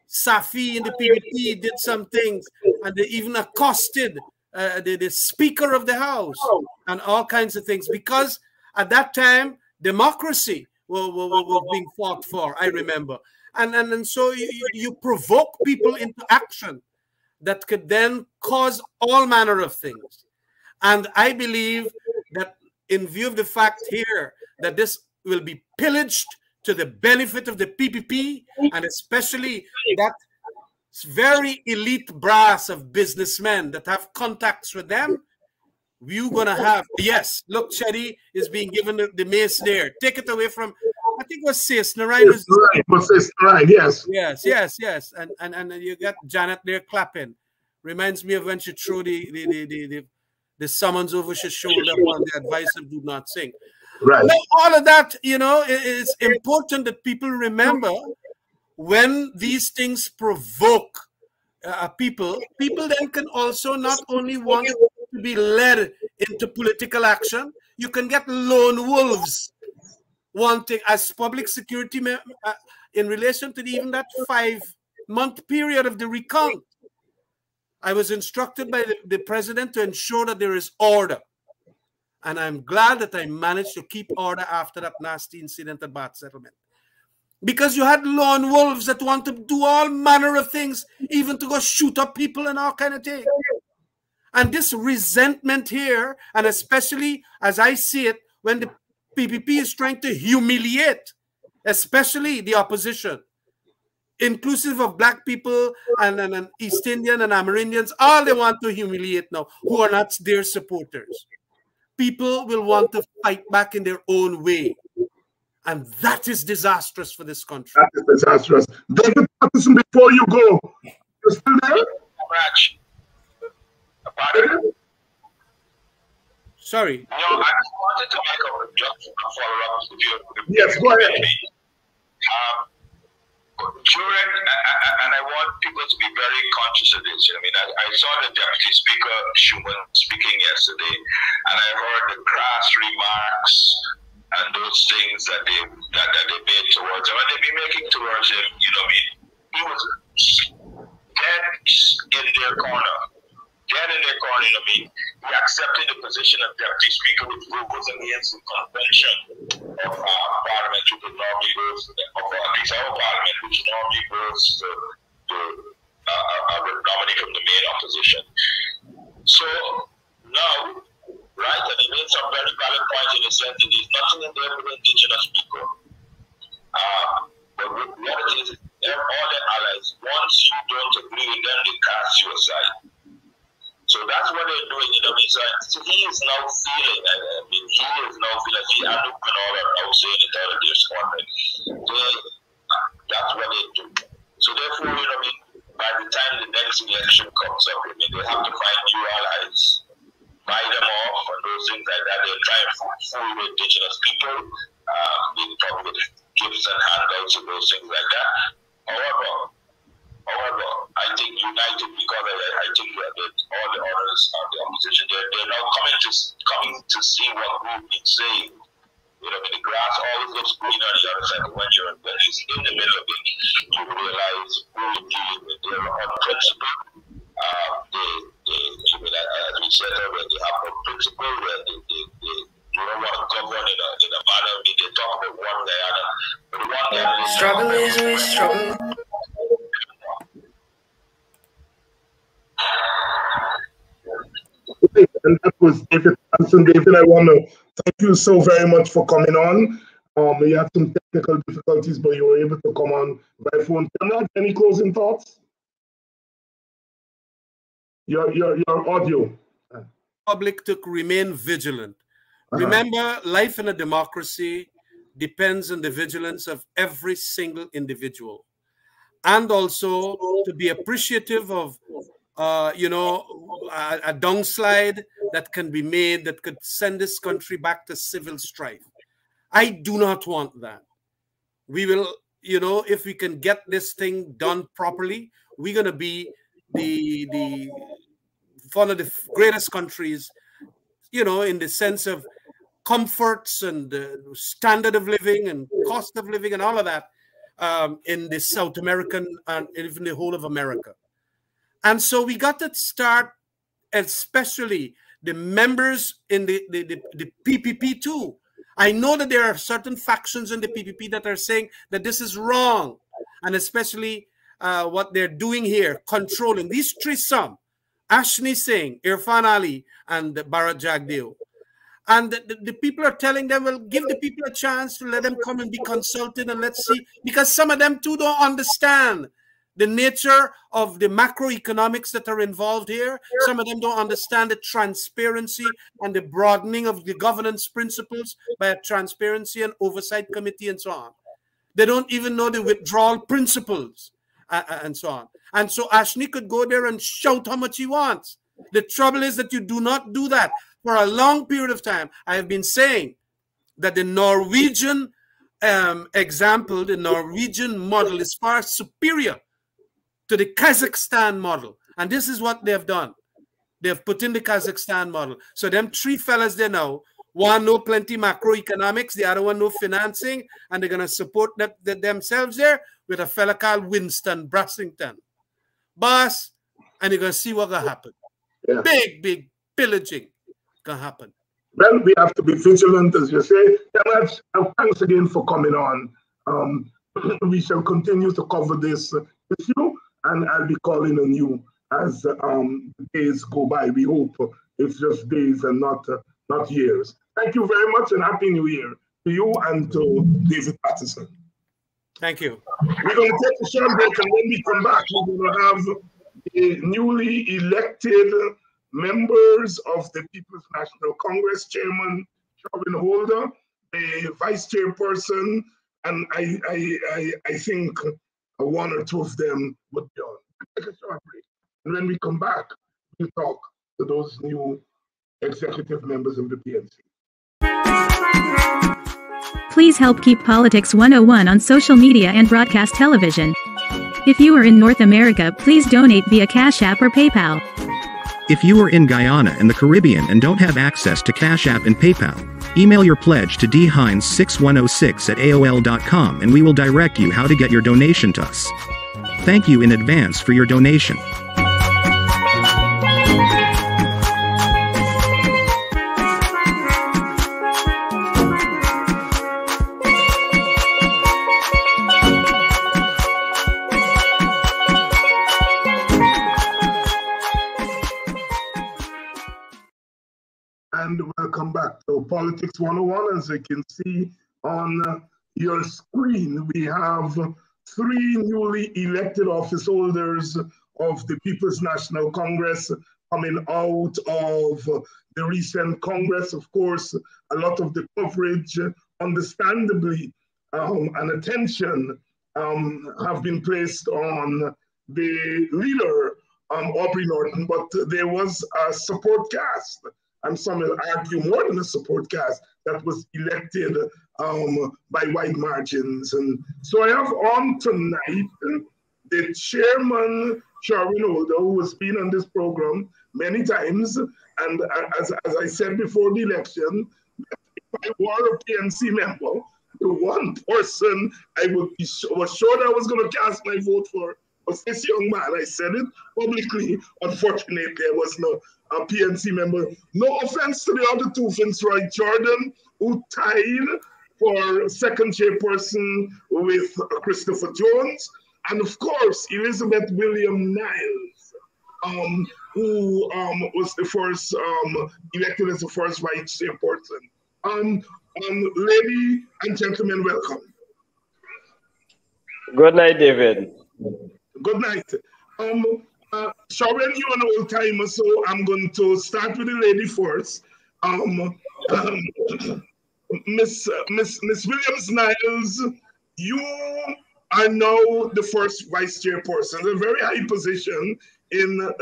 Safi in the PPP, did some things, and they even accosted the Speaker of the House and all kinds of things, because at that time, democracy was being fought for, I remember. And so you provoke people into action that could then cause all manner of things. And I believe that in view of the fact here that this will be pillaged to the benefit of the PPP, and especially that very elite brass of businessmen that have contacts with them, you're going to have, yes, look, Cherry is being given the mace there. Take it away from, I think it was Sis Narayan. Yes. Yes. And you got Janet there clapping. Reminds me of when she threw the summons over her shoulder on the advice of do not sing. Right. Now, all of that, you know, it's important that people remember when these things provoke people then can also not only want to be led into political action, you can get lone wolves wanting, as public security in relation to even that 5-month period of the recount. I was instructed by the president to ensure that there is order. And I'm glad that I managed to keep order after that nasty incident at Bath Settlement. Because you had lone wolves that want to do all manner of things, even to go shoot up people and all kind of things. And this resentment here, and especially as I see it, when the PPP is trying to humiliate, especially the opposition, inclusive of black people and East Indian and Amerindians, all they want to humiliate now, who are not their supporters. People will want to fight back in their own way. And that is disastrous for this country. That is disastrous. David Patterson, before you go, you still there? Sorry. No, I just wanted to make a follow-up with you. Yes, go ahead. And I want people to be very conscious of this. I mean, I saw the Deputy Speaker Schumann speaking yesterday, and I heard the crass remarks and those things that they made towards him, and they've been making towards him. You know, I mean, he was dead in their corner. You know, I mean, he accepted the position of Deputy Speaker, which goes against the convention of Parliament, which normally goes, of at least our Parliament, which normally goes to a nominee from the main opposition. So now, right, and he made some very valid points in the sense that there's nothing in there for the indigenous people. But what it is, all their allies, once you don't agree with them, they cast you aside. So that's what they're doing, you know what I mean? So he is now feeling, and Anoop and all are now saying it out of their squadron. That's what they do. So therefore, you know what I mean, by the time the next election comes up, I mean, they have to find new allies, buy them off, and those things like that. They're trying to fool the indigenous people, being probably with gifts and handouts and those things like that. However, I think united, because I think that all the others of the opposition, they're now coming to see what we've been saying. You know, I mean, the grass always looks green on the other side, but when you're in the middle of it, you realize who you're dealing with. They're on principle. As we said already, they have no principle. They don't want to govern in a manner. I mean, they talk about one Guyana, but the one Guyana struggle is we struggle. And that was David Patterson. David, I want to thank you so very much for coming on. You had some technical difficulties, but you were able to come on by phone. Khemraj, any closing thoughts? Your audio. Public to remain vigilant. Remember, life in a democracy depends on the vigilance of every single individual, and also to be appreciative of, you know, a downslide that can be made that could send this country back to civil strife. I do not want that. We will, you know, if we can get this thing done properly, we're going to be one of the greatest countries, you know, in the sense of comforts and standard of living and cost of living and all of that in the South American and even the whole of America. And so we got to start, especially the members in the PPP too. I know that there are certain factions in the PPP that are saying that this is wrong, and especially what they're doing here, controlling these threesome, Ashni Singh, Irfan Ali, and Bharat Jagdeo. And the people are telling them, well, give the people a chance to let them come and be consulted, and let's see, because some of them too don't understand the nature of the macroeconomics that are involved here. Some of them don't understand the transparency and the broadening of the governance principles by a transparency and oversight committee and so on. They don't even know the withdrawal principles and so on. And so Ashni could go there and shout how much he wants. The trouble is that you do not do that. For a long period of time, I have been saying that the Norwegian example, the Norwegian model is far superior to the Kazakhstan model. And this is what they have done. They have put in the Kazakhstan model. So them three fellas there now, one know plenty macroeconomics, the other one know financing, and they're going to support themselves there with a fella called Winston Brassington. Boss, and you're going to see what will happen. Yeah. Big pillaging can happen. Well, we have to be vigilant, as you say. Khemraj, thanks again for coming on. We shall continue to cover this issue, and I'll be calling on you as days go by. We hope it's just days and not years. Thank you very much, and Happy New Year to you and to David Patterson. Thank you. We're going to take a short break, and when we come back, we're going to have the newly elected members of the People's National Congress, Chairman Sherwin Holder, the Vice Chairperson, and I think one or two of them would be on. Take a short break. And when we come back, we'll talk to those new executive members of the PNC. Please help keep Politics 101 on social media and broadcast television. If you are in North America, please donate via Cash App or PayPal. If you are in Guyana and the Caribbean and don't have access to Cash App and PayPal, email your pledge to dhines6106@aol.com and we will direct you how to get your donation to us. Thank you in advance for your donation. And welcome back to Politics 101. As you can see on your screen, we have three newly elected office holders of the People's National Congress coming out of the recent Congress. Of course, a lot of the coverage, understandably, and attention have been placed on the leader, Aubrey Norton, but there was a support cast, and some will argue more than a support cast, that was elected by wide margins. And so I have on tonight the chairman, Sherwin Holder, who has been on this program many times. And as I said before the election, if I were a PNC member, the one person I was sure that I was going to cast my vote for was this young man. I said it publicly. Unfortunately, there was no PNC member. No offense to the other two, Fitzroy Jordan, who tied for second chairperson with Christopher Jones, and of course, Elizabeth William Niles, who was the first elected as the first vice chairperson. Lady and gentlemen, welcome. Good night, David. Good night. Sherwin, you're an old timer, so I'm going to start with the lady first. Um, um, Miss Williams-Niles, you are now the first vice chairperson, a very high position in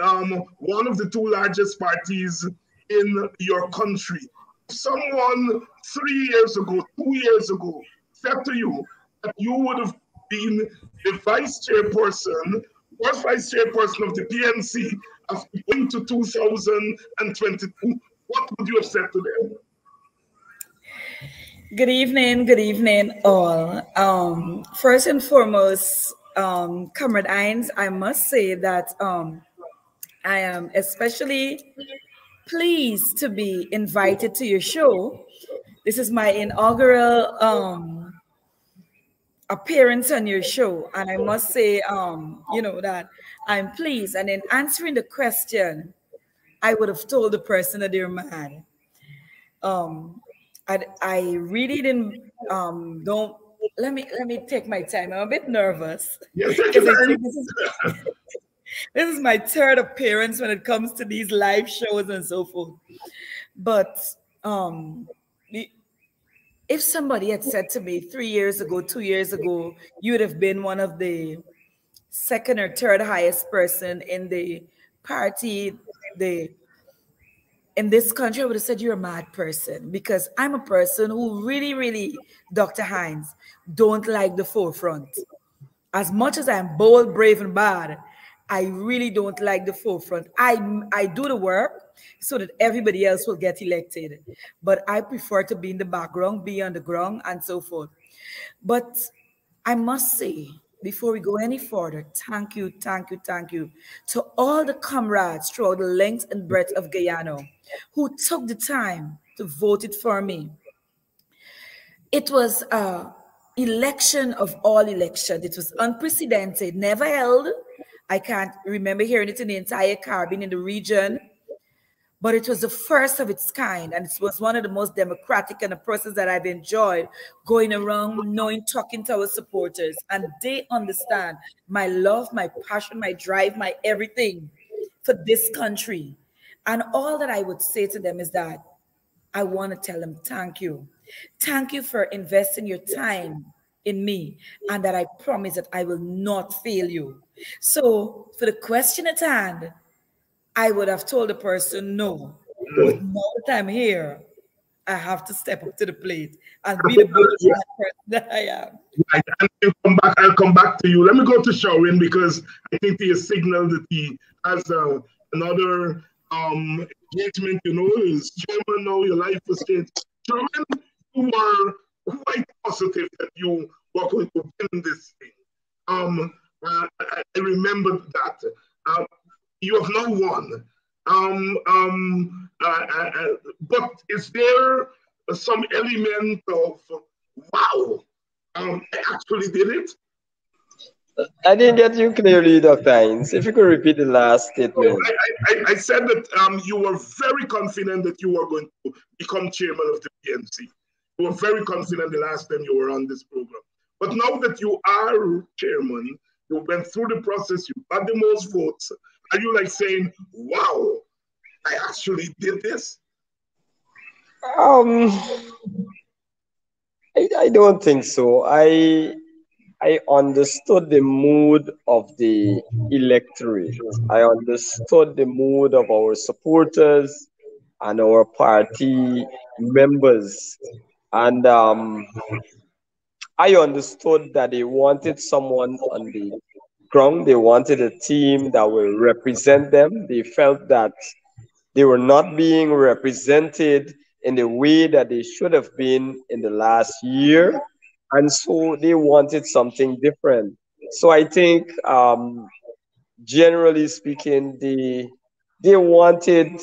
one of the two largest parties in your country. If someone 3 years ago, 2 years ago, said to you that you would have been the vice chairperson, first vice chairperson of the PNC after going to 2022, what would you have said to them? Good evening, all. First and foremost, Comrade Hines, I must say that I am especially pleased to be invited to your show. This is my inaugural appearance on your show, and I must say, that I'm pleased. And in answering the question, I would have told the person that they're mad. I really didn't don't let me take my time. I'm a bit nervous because I think this is my third appearance when it comes to these live shows and so forth. But if somebody had said to me 3 years ago, 2 years ago, you would have been one of the second or third highest person in the party, in this country, I would have said you're a mad person, because I'm a person who really, Dr. Hines, don't like the forefront. As much as I'm bold, brave, and bad, I really don't like the forefront. I do the work so that everybody else will get elected. But I prefer to be in the background, be on the ground, and so forth. But I must say, before we go any further, thank you to all the comrades throughout the length and breadth of Guyana who took the time to vote it for me. It was an election of all elections. It was unprecedented, never held. I can't remember hearing it in the entire Caribbean, in the region. But it was the first of its kind, and it was one of the most democratic and a process that I've enjoyed, going around, knowing, talking to our supporters, and they understand my love, my passion, my drive, my everything for this country. And all that I would say to them is that I want to tell them thank you. Thank you for investing your time in me, and that I promise that I will not fail you. So for the question at hand, I would have told the person no. But now that I'm here, I have to step up to the plate and be the bold person that I am. Right, and I'll come back to you. Let me go to Sharon, because I think he has signaled that he has another engagement. You know, he's chairman now, your life was changed. Sharon, you were quite positive that you were going to win this thing. I remember that. You have now won. But is there some element of, wow, I actually did it? I didn't get you clearly, Dr. Hines. If you could repeat the last statement. I said that you were very confident that you were going to become chairman of the PNC. You were very confident the last time you were on this program. But now that you are chairman, you went through the process, you got the most votes. Are you like saying, wow, I actually did this? I don't think so. I understood the mood of the electorate. I understood the mood of our supporters and our party members. And I understood that they wanted someone on the ground. They wanted a team that will represent them. They felt that they were not being represented in the way that they should have been in the last year. And so they wanted something different. So I think, generally speaking, they wanted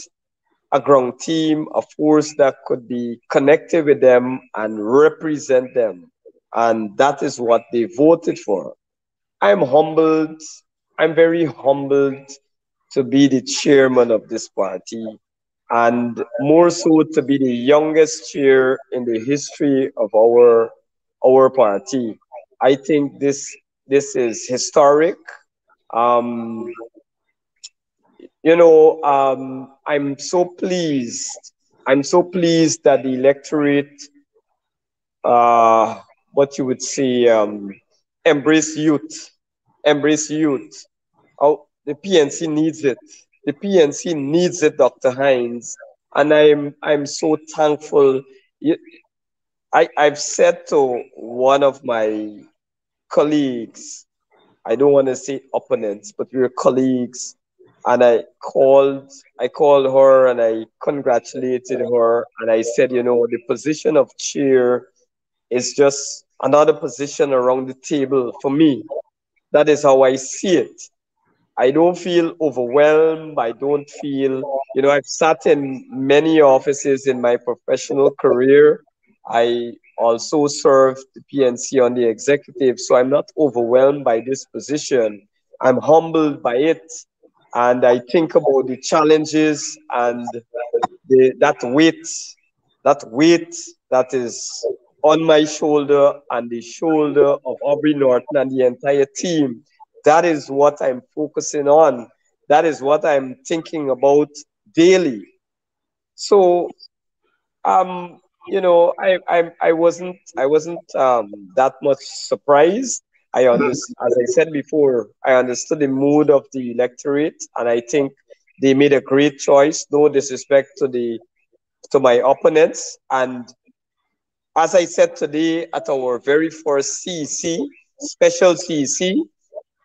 a ground team, a force that could be connected with them and represent them. And that is what they voted for. I'm humbled. I'm very humbled to be the chairman of this party, and more so to be the youngest chair in the history of our party. I think this is historic. I'm so pleased I'm so pleased that the electorate, what you would say, embrace youth, embrace youth. Oh, the PNC needs it. The PNC needs it, Dr. Hines, and I'm so thankful. I've said to one of my colleagues, I don't want to say opponents, but we were colleagues, and I called her and I congratulated her, and I said, the position of chair is just another position around the table for me. That is how I see it. I don't feel overwhelmed. I don't feel, I've sat in many offices in my professional career. I also served the PNC on the executive, so I'm not overwhelmed by this position. I'm humbled by it. And I think about the challenges and that weight that is on my shoulder and the shoulder of Aubrey Norton and the entire team. That is what I'm focusing on. That is what I'm thinking about daily. So, I wasn't that much surprised. As I said before, I understood the mood of the electorate, and I think they made a great choice. No disrespect to my opponents, and as I said today at our very first CEC, special CEC,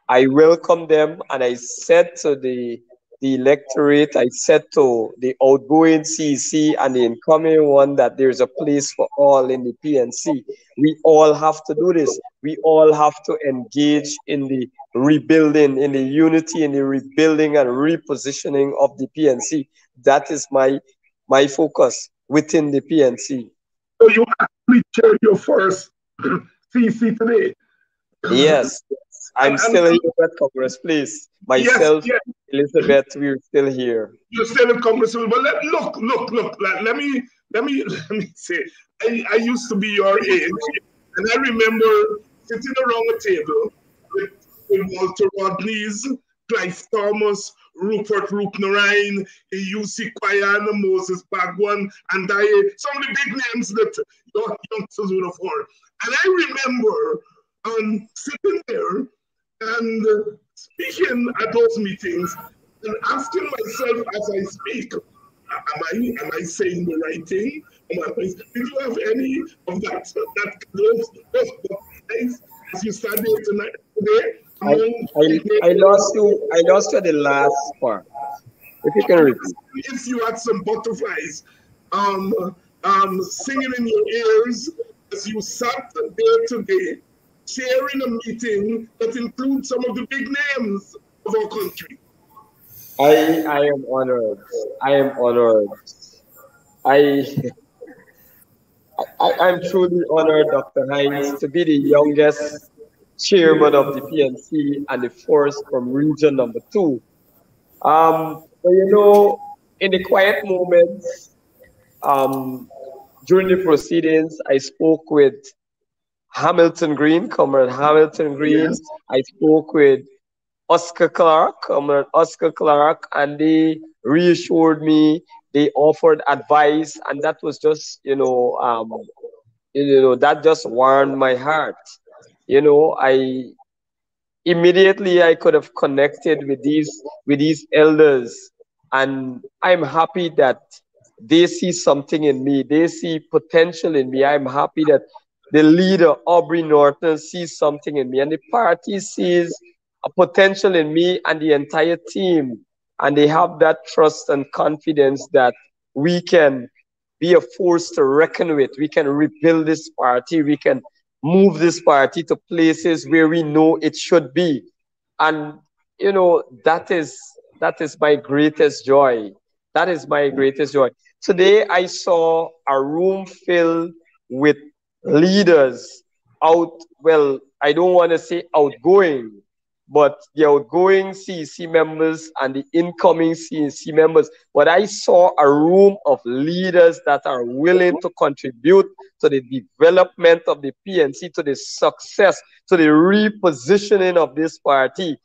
I welcome them, and I said to the electorate, I said to the outgoing CEC and the incoming one that there's a place for all in the PNC. We all have to do this. We all have to engage in the rebuilding, in the unity, in the rebuilding and repositioning of the PNC. That is my focus within the PNC. So you actually chaired your first CC today. Yes, I'm still here at Congress, please. Myself, yes. Elizabeth, we're still here. You're still in Congress, but look. Let me say, I used to be your age, and I remember sitting around a table with Walter Rodney's, Clive Thomas, Rupert Roopnarine, UC Kwayan, Moses Bagwan, and some of the big names that your youngsters would have heard. And I remember sitting there and speaking at those meetings and asking myself as I speak, am I saying the right thing? Did you have any of those things as you started today? I lost you at the last part. If you can repeat. If you had some butterflies singing in your ears as you sat there today, chairing a meeting that includes some of the big names of our country. I am honored. I am honored. I'm truly honored, Dr. Hines, to be the youngest chairman of the PNC and the first from region number 2. But in the quiet moments, during the proceedings, I spoke with Hamilton Green, Comrade Hamilton Green. Yes. I spoke with Oscar Clark, Comrade Oscar Clark, and they reassured me. They offered advice, and that was just, that just warmed my heart. I could have connected with these elders, and I'm happy that they see something in me. They see potential in me. I'm happy that the leader, Aubrey Norton, sees something in me, and the party sees a potential in me and the entire team. And they have that trust and confidence that we can be a force to reckon with. We can rebuild this party. We can move this party to places where we know it should be. And, that is my greatest joy. That is my greatest joy. Today, I saw a room filled with leaders I don't want to say outgoing, but the outgoing CEC members and the incoming CEC members. But I saw a room of leaders that are willing to contribute to the development of the PNC, to the success, to the repositioning of this party.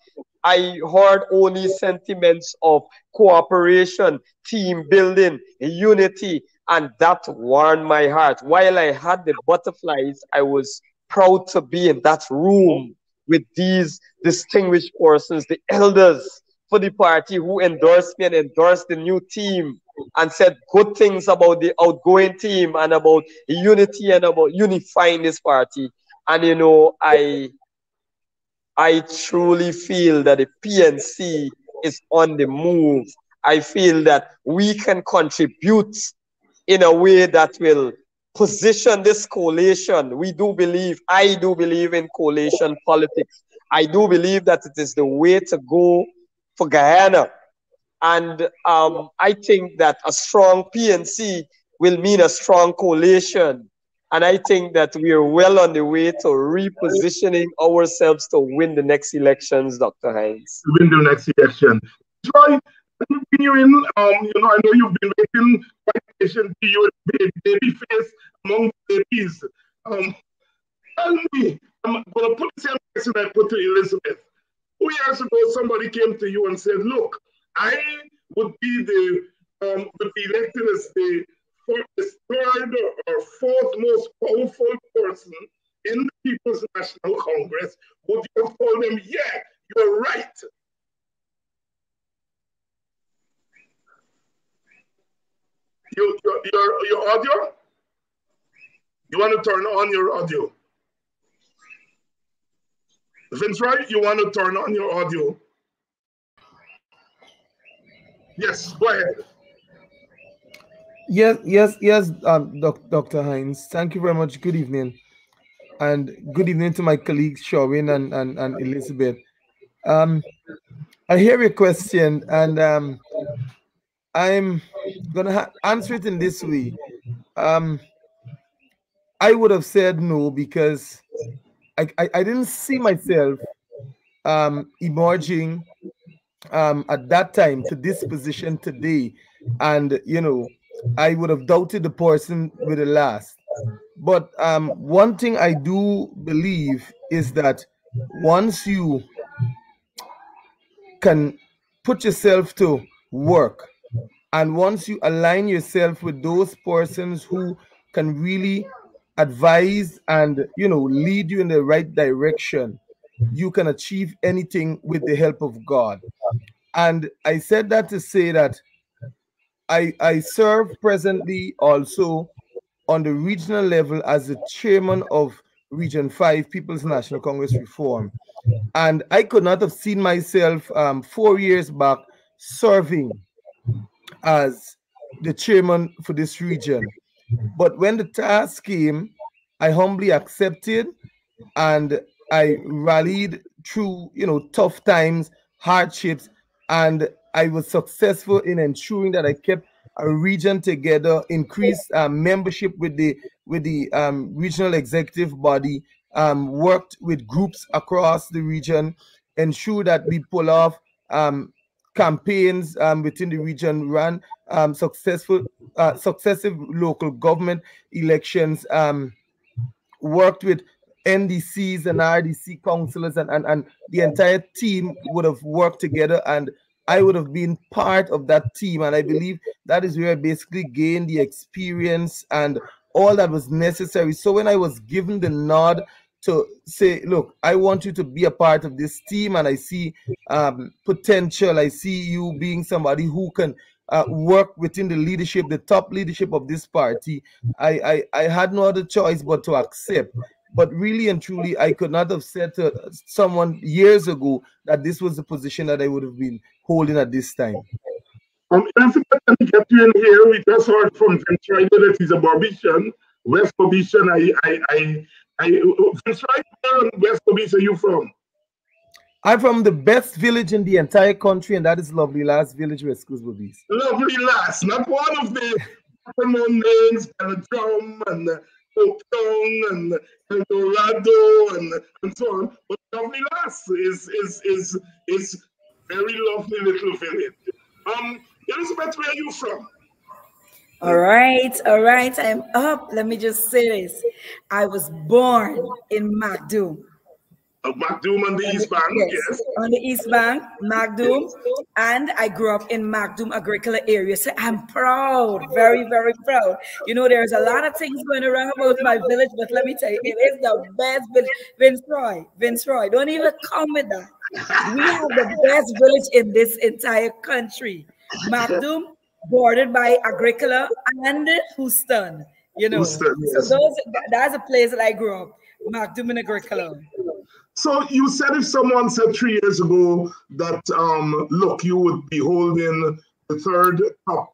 I heard only sentiments of cooperation, team building, unity, and that warmed my heart. While I had the butterflies, I was proud to be in that room with these distinguished persons, the elders for the party who endorsed me and endorsed the new team and said good things about the outgoing team and about unity and about unifying this party. And you know, I truly feel that the PNC is on the move. I feel that we can contribute in a way that will position this coalition. I do believe in coalition politics. I do believe that it is the way to go for Guyana. And I think that a strong PNC will mean a strong coalition. And I think that we are well on the way to repositioning ourselves to win the next elections, Dr. Hines. Win the next election. Troy, continuing, I know you've been waiting quite patiently. You a baby face among the babies. Tell me, I'm going to put the same question I put to Elizabeth. 2 years ago, somebody came to you and said, look, I would be elected as the third or fourth most powerful person in the People's National Congress. Would you have told them, yeah, you're right? Your audio? You want to turn on your audio? Vince Wright, you want to turn on your audio? Yes, go ahead. Yes, Dr. Hines. Thank you very much. Good evening. And good evening to my colleagues, Sherwin and Elizabeth. I hear your question, and I'm going to answer it in this way. I would have said no because I didn't see myself emerging at that time to this position today. And, I would have doubted the person with the last. But one thing I do believe is that once you can put yourself to work, and once you align yourself with those persons who can really advise and lead you in the right direction, you can achieve anything with the help of God. And I said that to say that I serve presently also on the regional level as the chairman of Region 5 People's National Congress Reform. And I could not have seen myself 4 years back serving as the chairman for this region. But when the task came, I humbly accepted, and I rallied through, tough times, hardships, and I was successful in ensuring that I kept a region together, increased membership with the regional executive body, worked with groups across the region, ensure that we pull off campaigns within the region, ran successive local government elections, worked with NDCs and RDC councillors, and the entire team would have worked together, and I would have been part of that team. And I believe that is where I basically gained the experience and all that was necessary. So when I was given the nod to say, look, I want you to be a part of this team, and I see potential, I see you being somebody who can work within the leadership, the top leadership of this party, I had no other choice but to accept. But really and truly, I could not have said to someone years ago that this was the position that I would have been holding at this time. Elizabeth, let me get you in here. We just heard from Vince Wright that he's a Barbician, West Barbician. Vince Wright, where in West Barbican are you from? I'm from the best village in the entire country, and that is Lovely Lass Village, West Coast Barbies. Lovely Lass, not one of the known names, Drum and Oaktown and El Dorado and so on. But Lovely Lass is very lovely little village. Elizabeth, where are you from? All right, I'm up. Let me just say this. I was born in Macdoom. Macdoom on the East Bank, yes. On the East Bank, Macdoom. And I grew up in Macdoom agricultural area. So I'm proud, very, very proud. You know, there's a lot of things going around about my village, but let me tell you, it is the best village. Vince Roy, don't even come with that. We have the best village in this entire country. Macdoom, bordered by Agricola and Houston. You know, Houston, yes. so that's a place that I grew up, Macdoom and Agricola. So you said if someone said 3 years ago that, look, you would be holding the third top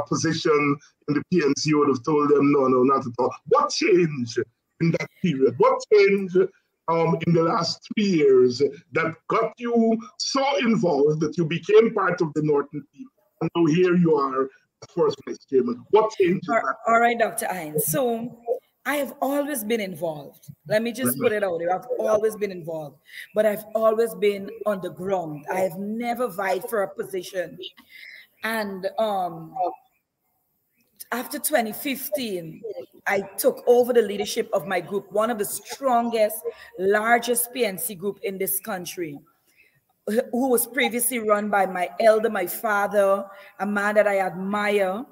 position in the PNC, you would have told them, no, not at all. What changed in that period? What changed in the last 3 years that got you so involved that you became part of the Northern team? And now here you are, first vice chairman. What changed? All right, Dr. Hines. So I have always been involved. Let me just put it out there. I've always been involved, but I've always been on the ground. I have never vied for a position. And after 2015, I took over the leadership of my group, one of the strongest, largest PNC group in this country, who was previously run by my elder, my father, a man that I admire,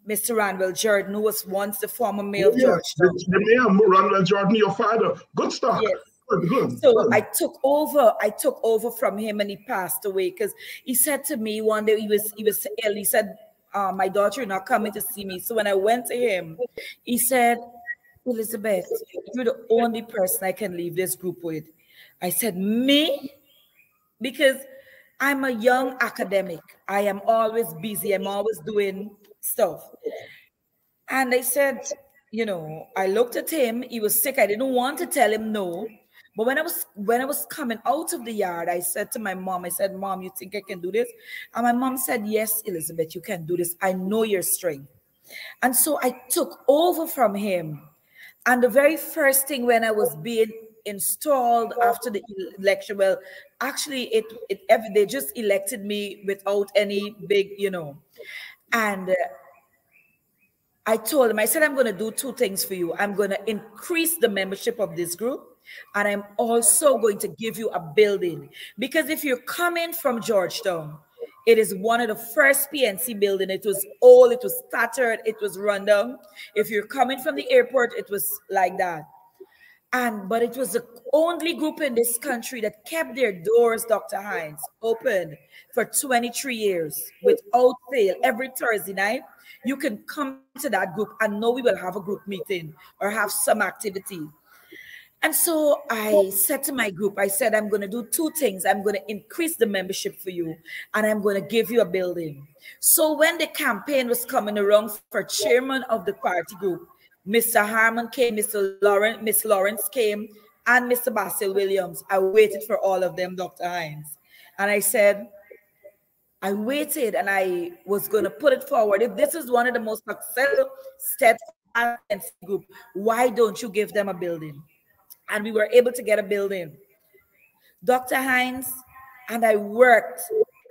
Mr. Ramjattan, who was once the former mayor of Georgetown. The mayor, Ramjattan, your father. Good stuff. Yes. Good. So I took over from him, and he passed away because he said to me one day, he was ill. He said, my daughter, you're not coming to see me. So when I went to him, he said, Elizabeth, you're the only person I can leave this group with. I said, me? Because I'm a young academic. I am always busy. I'm always doing stuff. And I said, you know, I looked at him. He was sick. I didn't want to tell him no. But when I was coming out of the yard, I said to my mom, I said, Mom, you think I can do this? And my mom said, yes, Elizabeth, you can do this. I know your strength. And so I took over from him. And the very first thing when I was being installed after the election, well, actually, they just elected me without any big, you know. And I told him, I said, I'm going to do two things for you. I'm going to increase the membership of this group, and I'm also going to give you a building. Because if you're coming from Georgetown, it is one of the first PNC building. It was old, it was tattered, it was run down. If you're coming from the airport, it was like that. But it was the only group in this country that kept their doors, Dr. Hines, open for 23 years without fail. Every Thursday night, you can come to that group and know we will have a group meeting or have some activity. And so I said to my group, I said, I'm going to do two things. I'm going to increase the membership for you, and I'm going to give you a building. So when the campaign was coming around for chairman of the party group, Mr. Harmon came, Miss Lawrence came, and Mr. Basil Williams. I waited for all of them, Dr. Hines. And I said, I waited, and I was going to put it forward. If this is one of the most successful steadfast group, why don't you give them a building? And we were able to get a building. Dr. Hines, and I worked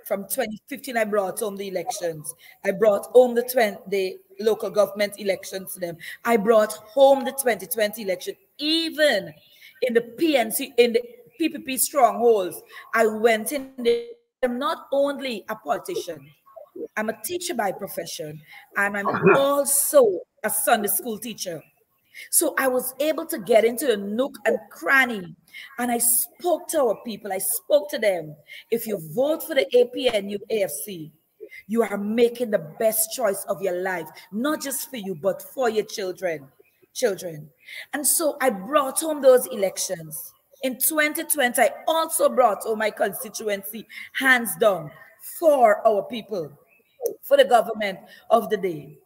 from 2015. I brought home the elections. I brought home the local government elections to them. I brought home the 2020 election. Even in the PNC, in the PPP strongholds, I went in there. I'm not only a politician, I'm a teacher by profession, and I'm also a Sunday school teacher. So I was able to get into the nook and cranny, and I spoke to our people. I spoke to them. If you vote for the APNU AFC, you are making the best choice of your life, not just for you, but for your children. And so I brought home those elections. In 2020, I also brought home my constituency, hands down, for our people, for the government of the day.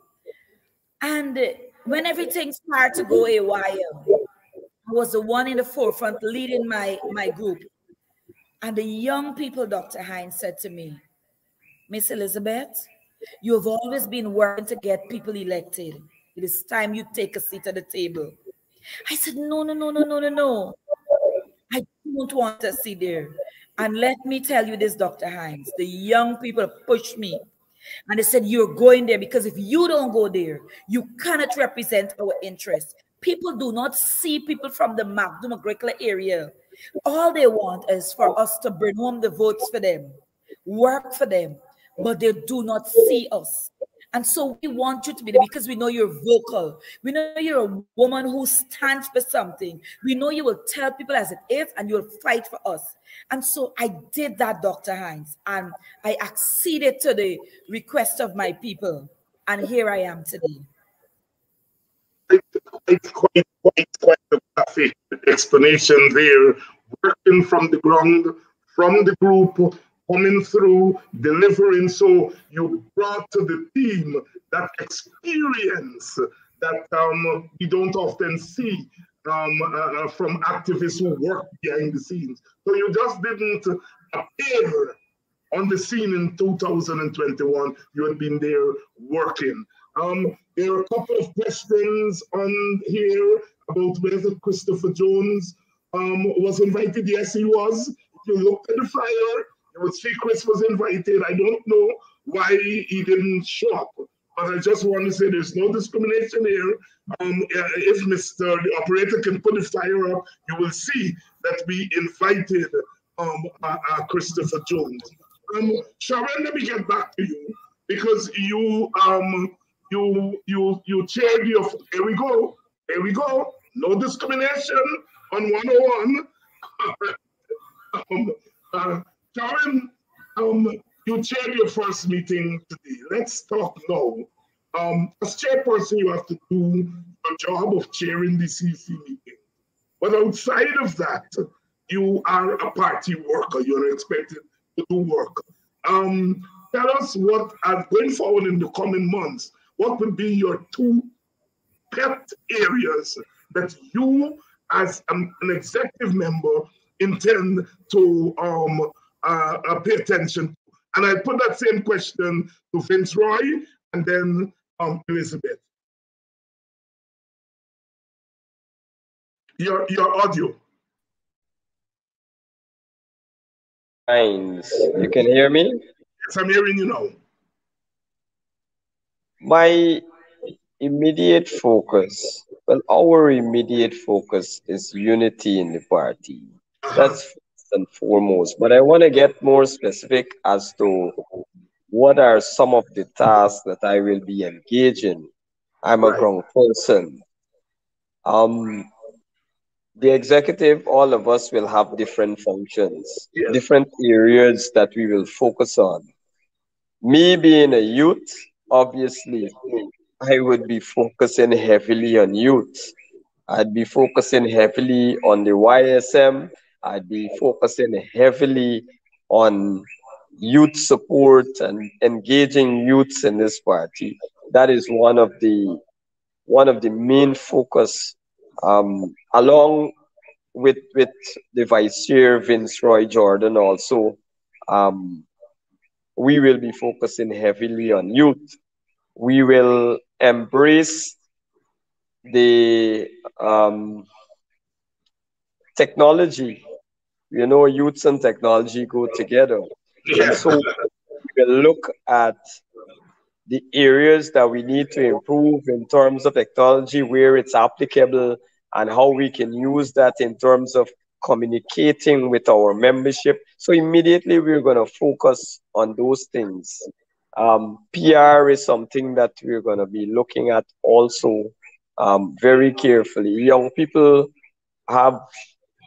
And when everything started to go haywire, I was the one in the forefront leading my group. And the young people, Dr. Hines, said to me, Miss Elizabeth, you have always been working to get people elected. It is time you take a seat at the table. I said, no. I don't want to sit there. And let me tell you this, Dr. Hines, the young people pushed me. And they said, you're going there because if you don't go there, you cannot represent our interests. People do not see people from the Magna Grecia area. All they want is for us to bring home the votes for them, work for them, but they do not see us. And so we want you to be there because we know you're vocal. We know you're a woman who stands for something. We know you will tell people as it is and you'll fight for us. And so I did that, Dr. Hines, and I acceded to the request of my people. And here I am today. It's quite a graphic explanation there. Working from the ground, from the group, coming through, delivering. So you brought to the team that experience that we don't often see from activists who work behind the scenes. So you just didn't appear on the scene in 2021. You had been there working. There are a couple of questions on here about whether Christopher Jones was invited. Yes, he was. If you look at the flyer, you would see Chris was invited. I don't know why he didn't show up, but I just want to say there's no discrimination here. If Mr. the operator can put the flyer up, you will see that we invited Christopher Jones. Sharon, let me get back to you because you chaired your. Here we go. Here we go. No discrimination on 101. Sharon, you chaired your first meeting today. Let's talk now. As chairperson, you have to do your job of chairing the CEC meeting. But outside of that, you are a party worker. You're expected to do work. Tell us what, going forward in the coming months, what would be your two pet areas that you, as an executive member, intend to pay attention to? And I put that same question to Vince Roy and then Elizabeth. Your audio. You can hear me? Yes, I'm hearing you now. My immediate focus, well, our immediate focus is unity in the party. That's first and foremost. But I want to get more specific as to what are some of the tasks that I will be engaging. I'm a ground person. The executive, all of us will have different functions, different areas that we will focus on. Me being a youth, obviously, I would be focusing heavily on youth. I'd be focusing heavily on the YSM. I'd be focusing heavily on youth support and engaging youths in this party. That is one of the main focus, along with the vice chair Vince Roy Jordan also. We will be focusing heavily on youth. We will embrace the technology. You know, youths and technology go together. And so we will look at the areas that we need to improve in terms of technology, where it's applicable, and how we can use that in terms of communicating with our membership. So immediately we're going to focus on those things. PR is something that we're going to be looking at also very carefully. Young people have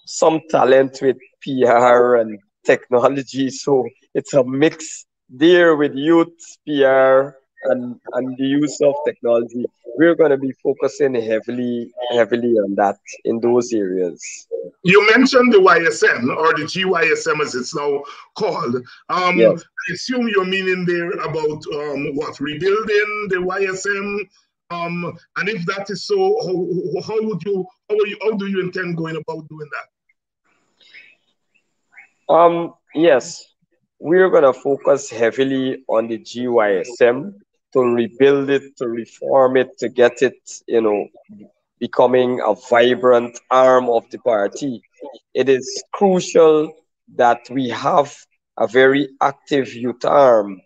some talent with PR and technology, so it's a mix there with youth, PR, and the use of technology. We're going to be focusing heavily on that in those areas. You mentioned the YSM, or the GYSM as it's now called. Yes. I assume you're meaning there about what, rebuilding the YSM? And if that is so, how do you intend going about doing that? Yes, we're going to focus heavily on the GYSM to rebuild it, to reform it, to get it, becoming a vibrant arm of the party. It is crucial that we have a very active youth arm.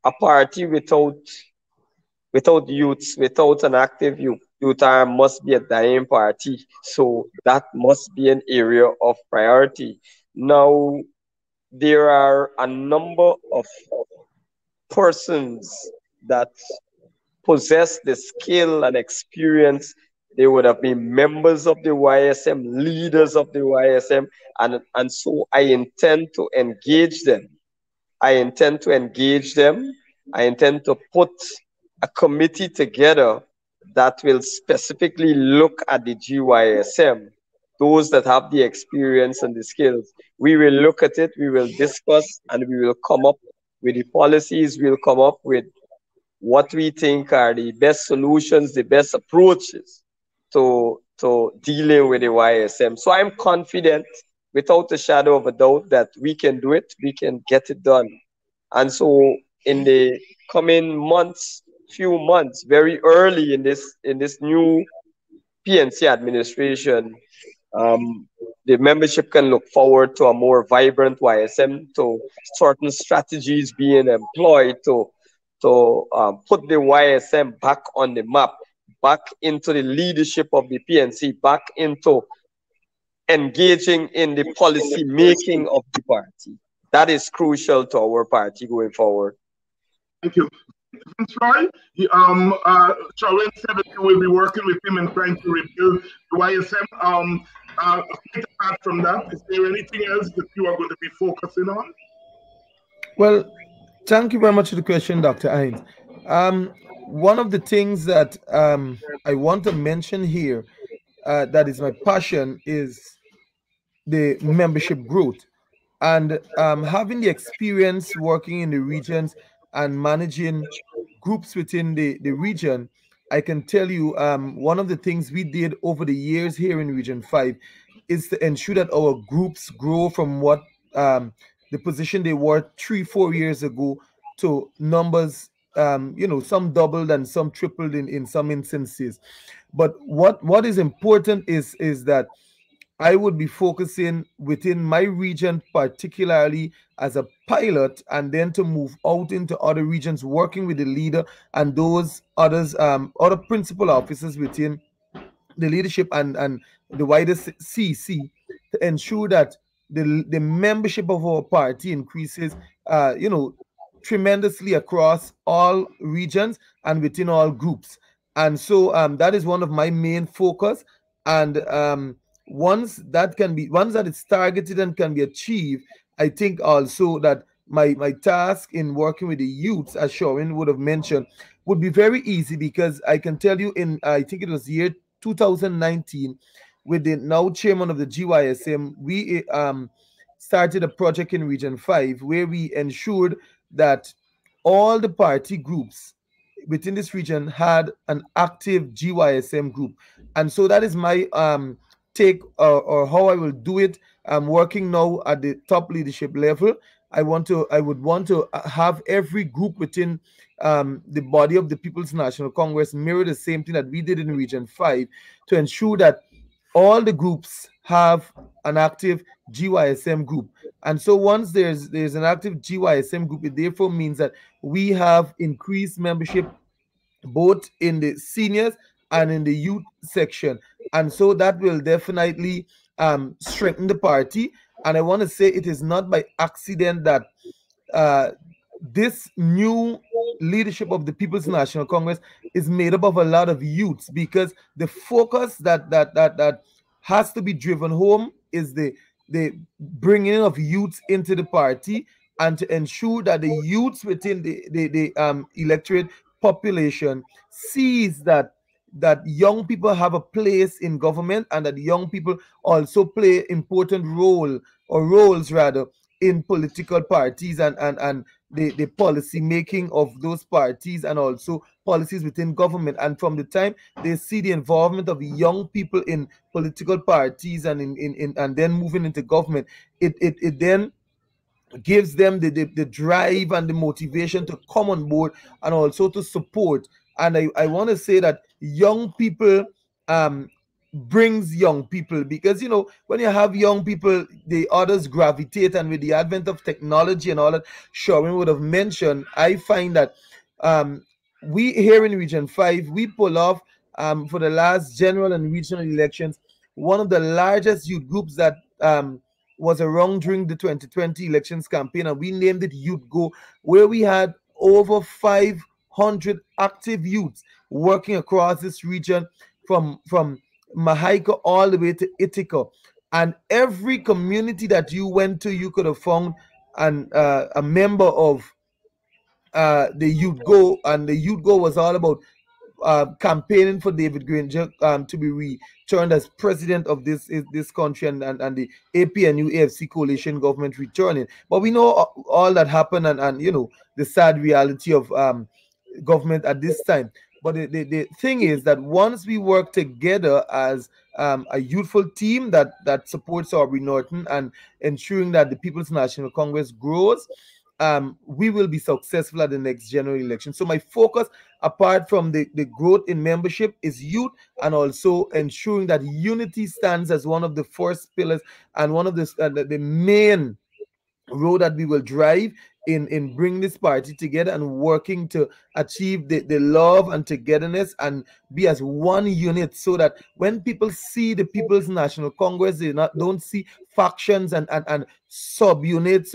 A party without youths, without an active youth UTAR must be a dying party. So that must be an area of priority. Now, there are a number of persons that possess the skill and experience. They would have been members of the YSM, leaders of the YSM, and so I intend to engage them. I intend to engage them. I intend to put a committee together that will specifically look at the GYSM, those that have the experience and the skills. We will look at it, we will discuss, and we will come up with the policies, we'll come up with what we think are the best solutions, the best approaches to dealing with the YSM. So I'm confident, without a shadow of a doubt, that we can do it, we can get it done. And so in the coming months, few months, very early in this new PNC administration, the membership can look forward to a more vibrant YSM, to certain strategies being employed to put the YSM back on the map, back into the leadership of the PNC, back into engaging in the policy making of the party. That is crucial to our party going forward. Thank you. Troy, Sharon said that you will be working with him and trying to rebuild the YSM. Apart from that, is there anything else that you are going to be focusing on? Well, thank you very much for the question, Dr. Hines. One of the things that I want to mention here that is my passion is the membership growth. And having the experience working in the regions and managing groups within the region, I can tell you one of the things we did over the years here in Region 5 is to ensure that our groups grow from what the position they were 3-4 years ago to numbers, some doubled and some tripled in some instances. But what is important is that I would be focusing within my region, particularly as a pilot, and then to move out into other regions, working with the leader and those others, other principal officers within the leadership and the wider CEC to ensure that the membership of our party increases, tremendously across all regions and within all groups. And so that is one of my main focus. And once that is targeted and can be achieved, I think also that my task in working with the youths, as Sharon would have mentioned, would be very easy, because I can tell you I think it was year 2019, with the now chairman of the GYSM, we started a project in Region 5 where we ensured that all the party groups within this region had an active GYSM group. And so that is my take or how I will do it. I'm working now at the top leadership level. I would want to have every group within the body of the People's National Congress mirror the same thing that we did in Region 5 to ensure that all the groups have an active GYSM group. And so once there's an active GYSM group, it therefore means that we have increased membership both in the seniors and in the youth section. And so that will definitely strengthen the party. And I want to say it is not by accident that this new leadership of the People's National Congress is made up of a lot of youths, because the focus that has to be driven home is the bringing of youths into the party, and to ensure that the youths within the electorate population sees that young people have a place in government, and that young people also play important roles rather in political parties and the policy making of those parties, and also policies within government. And from the time they see the involvement of young people in political parties and and then moving into government, it then gives them the drive and the motivation to come on board and also to support. And I want to say that young people brings young people, because when you have young people, the others gravitate. And with the advent of technology and all that Sharon would have mentioned, I find that we here in Region 5, we pull off for the last general and regional elections, one of the largest youth groups that was around during the 2020 elections campaign, and we named it Youth Go, where we had over 500 active youths working across this region from Mahaika all the way to Ithaca. And every community that you went to, you could have found a member of the Youth Go, and the Youth Go was all about campaigning for David Granger to be returned as president of this country, and the APNU AFC coalition government returning. But we know all that happened, and you know the sad reality of government at this time. But the thing is that once we work together as a youthful team that supports Aubrey Norton and ensuring that the People's National Congress grows, we will be successful at the next general election. So my focus, apart from the growth in membership, is youth, and also ensuring that unity stands as one of the first pillars and one of the main road that we will drive in bringing this party together and working to achieve the love and togetherness and be as one unit, so that when people see the People's National Congress, they don't see factions and subunits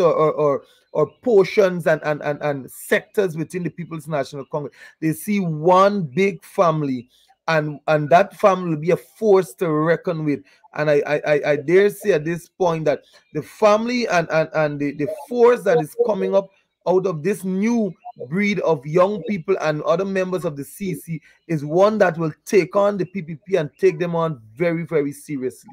or portions and sectors within the People's National Congress. They see one big family, and that family will be a force to reckon with. And I dare say at this point that the family and the force that is coming up out of this new breed of young people and other members of the CEC is one that will take on the PPP and take them on very, very seriously.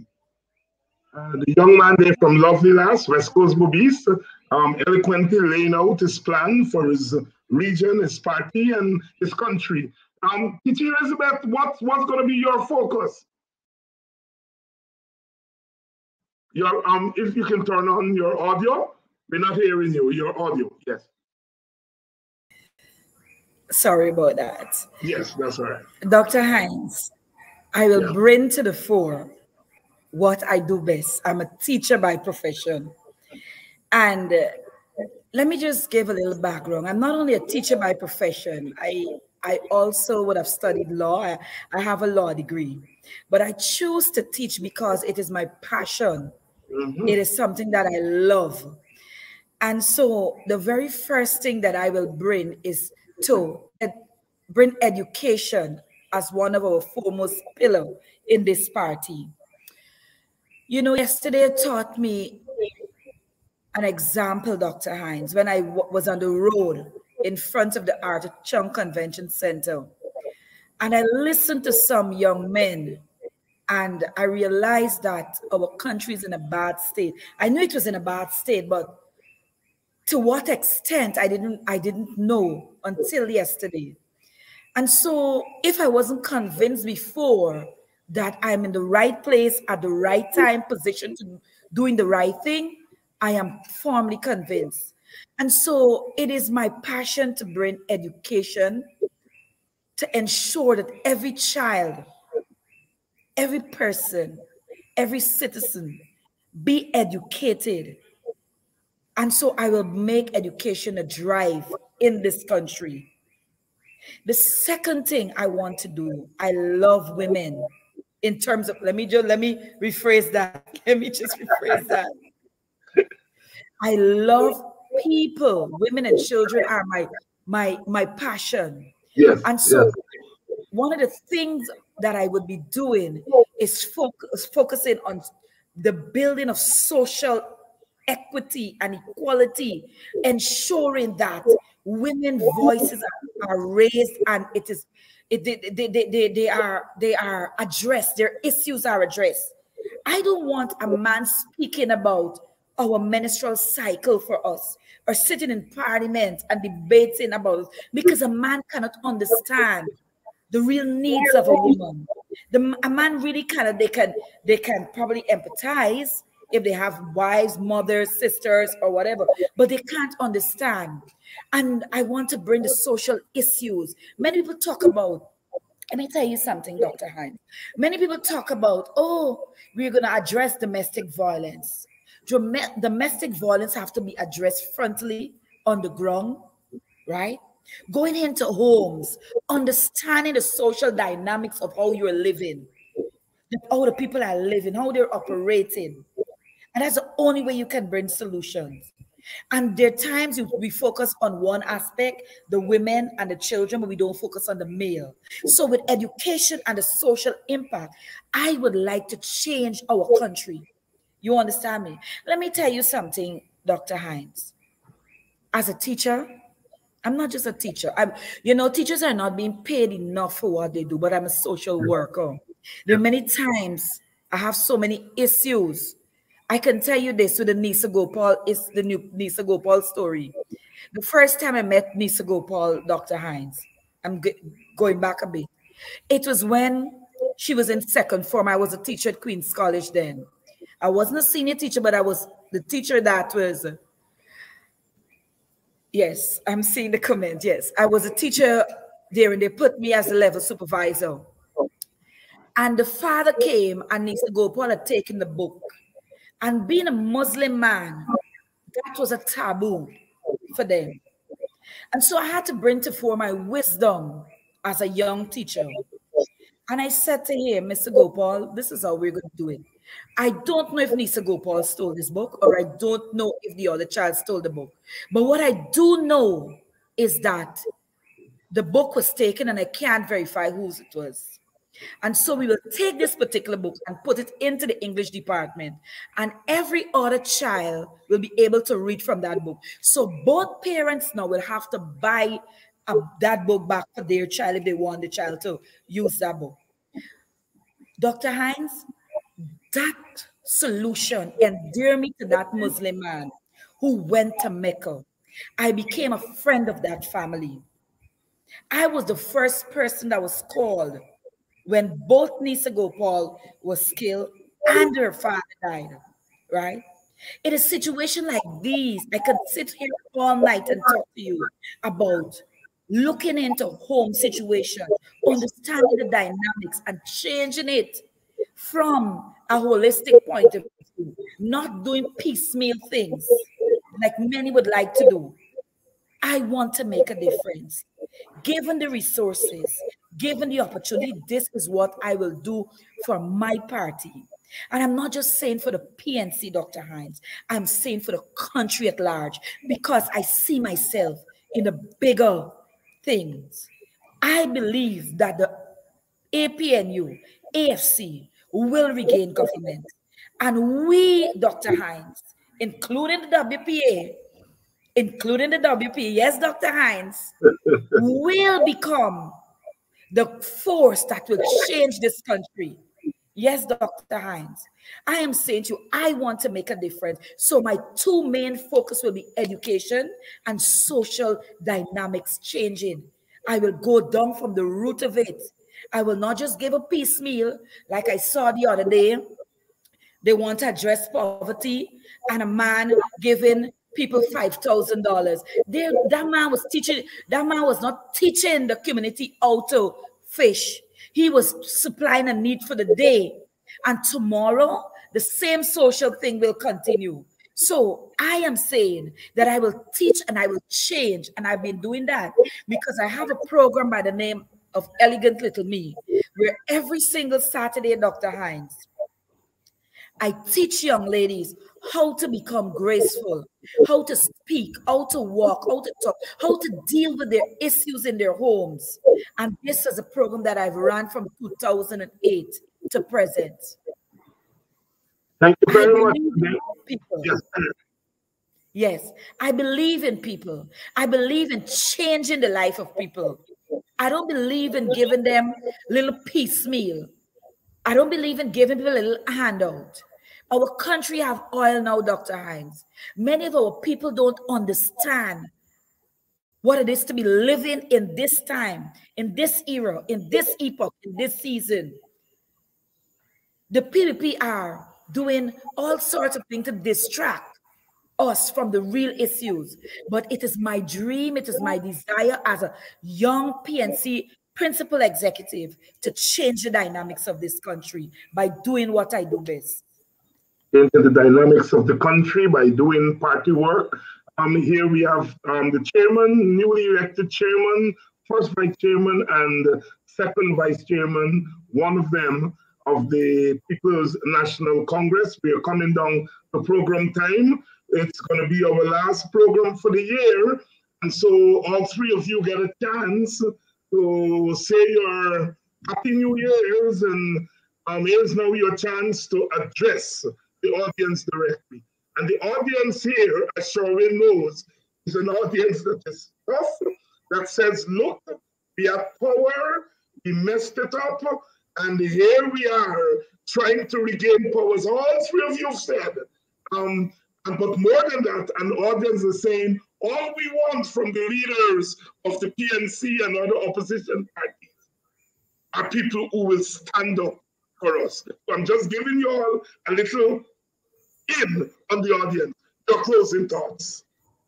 The young man there from Lovely Lass, West Coast Boobies, eloquently laying out his plan for his region, his party, and his country. Teacher Elizabeth, what's going to be your focus? If you can turn on your audio, we're not hearing you. Your audio, yes. Sorry about that. Yes, that's all right. Dr. Hines, I will bring to the fore what I do best. I'm a teacher by profession. And let me just give a little background. I'm not only a teacher by profession. I also would have studied law. I have a law degree. But I choose to teach because it is my passion. It is something that I love. And so the very first thing that I will bring is to bring education as one of our foremost pillars in this party. You know, yesterday taught me an example, Dr. Hines, when I was on the road in front of the Arthur Chung Convention Center. And I listened to some young men, and I realized that our country is in a bad state. I knew it was in a bad state, but to what extent I didn't know until yesterday. And so if I wasn't convinced before that I'm in the right place at the right time, position to doing the right thing, I am firmly convinced. And so it is my passion to bring education to ensure that every child, every person, every citizen be educated. And so I will make education a drive in this country. The second thing I want to do, I love women in terms of, let me rephrase that. Let me just rephrase that. I love people. Women and children are my passion. Yes. And so one of the things that I would be doing is focusing on the building of social equity and equality, ensuring that women's voices are raised and they are addressed, their issues are addressed. I don't want a man speaking about our menstrual cycle for us, or sitting in parliament and debating about it, because a man cannot understand the real needs of a woman. A man really they can probably empathize if they have wives, mothers, sisters, or whatever, but they can't understand. And I want to bring the social issues. Many people talk about, let me tell you something, Dr. Hines. Many people talk about, oh, we're going to address domestic violence. Domestic violence have to be addressed frontally on the ground, right? Going into homes, understanding the social dynamics of how you're living, how the people are living, how they're operating. And that's the only way you can bring solutions. And there are times we focus on one aspect, the women and the children, but we don't focus on the male. So with education and the social impact, I would like to change our country. You understand me? Let me tell you something, Dr. Hines. As a teacher, I'm not just a teacher. Teachers are not being paid enough for what they do, but I'm a social worker. There are many times I have so many issues. I can tell you this with the Nisa Gopal, is the new Nisa Gopal story. The first time I met Nisa Gopal, Dr. Hines, I'm going back a bit. It was when she was in second form. I was a teacher at Queen's College then. I wasn't a senior teacher, but I was the teacher that was... Yes, I'm seeing the comment. Yes, I was a teacher there and they put me as a level supervisor. And the father came and Nisa Gopal had taken the book. And being a Muslim man, that was a taboo for them. And so I had to bring to fore my wisdom as a young teacher. And I said to him, Mr. Gopal, this is how we're going to do it. I don't know if Nisa Gopal stole this book, or I don't know if the other child stole the book. But what I do know is that the book was taken and I can't verify whose it was. And so we will take this particular book and put it into the English department, and every other child will be able to read from that book. So both parents now will have to buy that book back for their child if they want the child to use that book. Dr. Hines, that solution endeared me to that Muslim man who went to Mecca. I became a friend of that family. I was the first person that was called when both Nisa Gopal was killed and her father died, right? In a situation like these, I could sit here all night and talk to you about looking into home situations, understanding the dynamics and changing it from a holistic point of view, not doing piecemeal things like many would like to do. I want to make a difference. Given the resources, given the opportunity, this is what I will do for my party. And I'm not just saying for the PNC, Dr. Hines, I'm saying for the country at large, because I see myself in the bigger things. I believe that the APNU, AFC will regain government. And we, Dr. Hines, including the WPA, yes, Dr. Hines, will become the force that will change this country. Yes, Dr. Hines, I am saying to you, I want to make a difference. So my two main focus will be education and social dynamics changing. I will go down from the root of it. I will not just give a piecemeal like I saw the other day. They want to address poverty and a man giving people $5,000. That man was teaching. That man was not teaching the community how to fish. He was supplying a need for the day. And tomorrow, the same social thing will continue. So I am saying that I will teach and I will change. And I've been doing that because I have a program by the name of Elegant Little Me, where every single Saturday, Dr. Hines, I teach young ladies how to become graceful, how to speak, how to walk, how to talk, how to deal with their issues in their homes. And this is a program that I've run from 2008 to present. Thank you very much. People. Yes, I believe in people. I believe in changing the life of people. I don't believe in giving them little piecemeal. I don't believe in giving people a little handout. Our country have oil now, Dr. Hines. Many of our people don't understand what it is to be living in this time, in this era, in this epoch, in this season. The PPP are doing all sorts of things to distract us from the real issues. But it is my dream, it is my desire as a young PNC principal executive to change the dynamics of this country by doing what I do best. Into the dynamics of the country by doing party work Here we have the chairman, newly elected chairman, first vice chairman, and second vice chairman, one of them of the People's National Congress. We are coming down to program time. It's going to be our last program for the year. And so all three of you get a chance to say your Happy New Year's, and here's now your chance to address the audience directly. And the audience here, as Sherwin knows, is an audience that is tough, that says, look, we have power, we messed it up, and here we are trying to regain power. As all three of you said. But more than that, an audience is saying, all we want from the leaders of the PNC and other opposition parties are people who will stand up for us. So I'm just giving you all a little in on the audience. Your closing thoughts.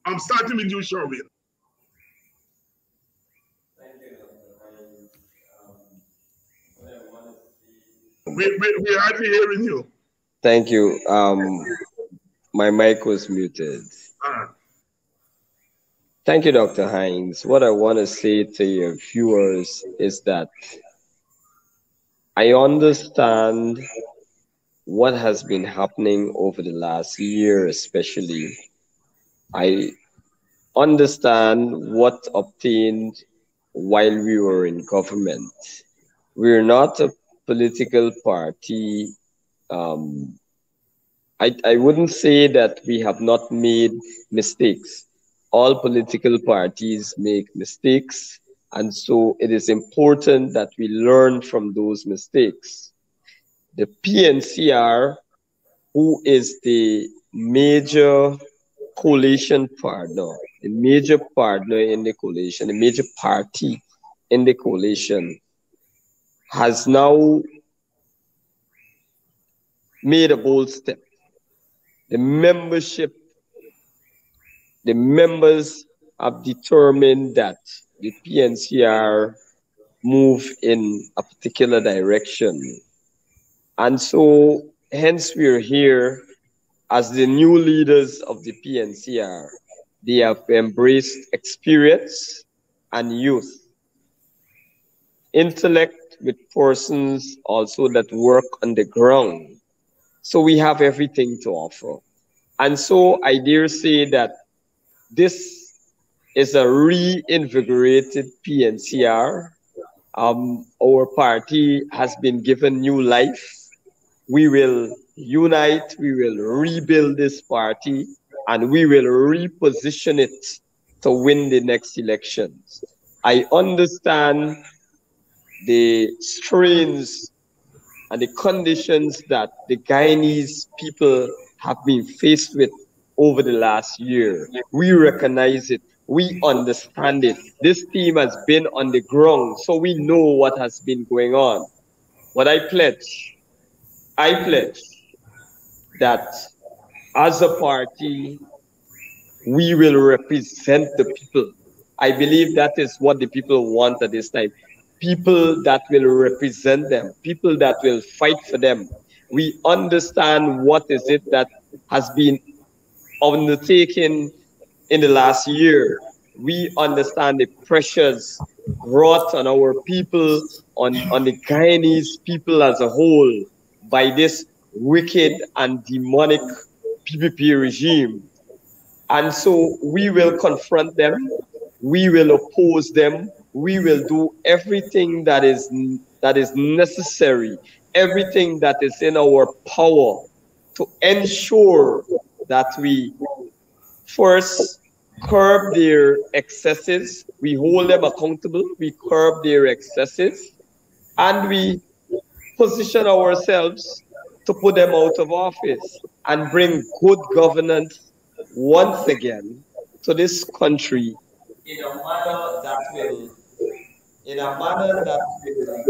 I'm starting with you, Sherwin. We're hardly hearing you. Thank you. My mic was muted. Thank you, Dr. Hines. What I want to say to your viewers is that I understand what has been happening over the last year, especially. I understand what obtained while we were in government. We're not a political party. I wouldn't say that we have not made mistakes. All political parties make mistakes, and so it is important that we learn from those mistakes. The PNCR, who is the major coalition partner, the major partner in the coalition, the major party in the coalition, has now made a bold step. The members have determined that the PNCR move in a particular direction. And so, hence we're here as the new leaders of the PNCR. They have embraced experience and youth, intellect with persons also that work on the ground. So we have everything to offer. And so I dare say that this is a reinvigorated PNCR. Our party has been given new life. We will unite, we will rebuild this party, and we will reposition it to win the next elections. I understand the strains and the conditions that the Guyanese people have been faced with over the last year. We recognize it. We understand it. This team has been on the ground, so we know what has been going on. But I pledge that as a party, we will represent the people. I believe that is what the people want at this time. People that will represent them, people that will fight for them. We understand what is it that has been undertaken in the last year. We understand the pressures brought on our people, on the Guyanese people as a whole, by this wicked and demonic PPP regime. And so we will confront them, we will oppose them, we will do everything that is necessary, everything that is in our power to ensure that we first curb their excesses, we hold them accountable, we curb their excesses, and we position ourselves to put them out of office and bring good governance once again to this country in a manner that will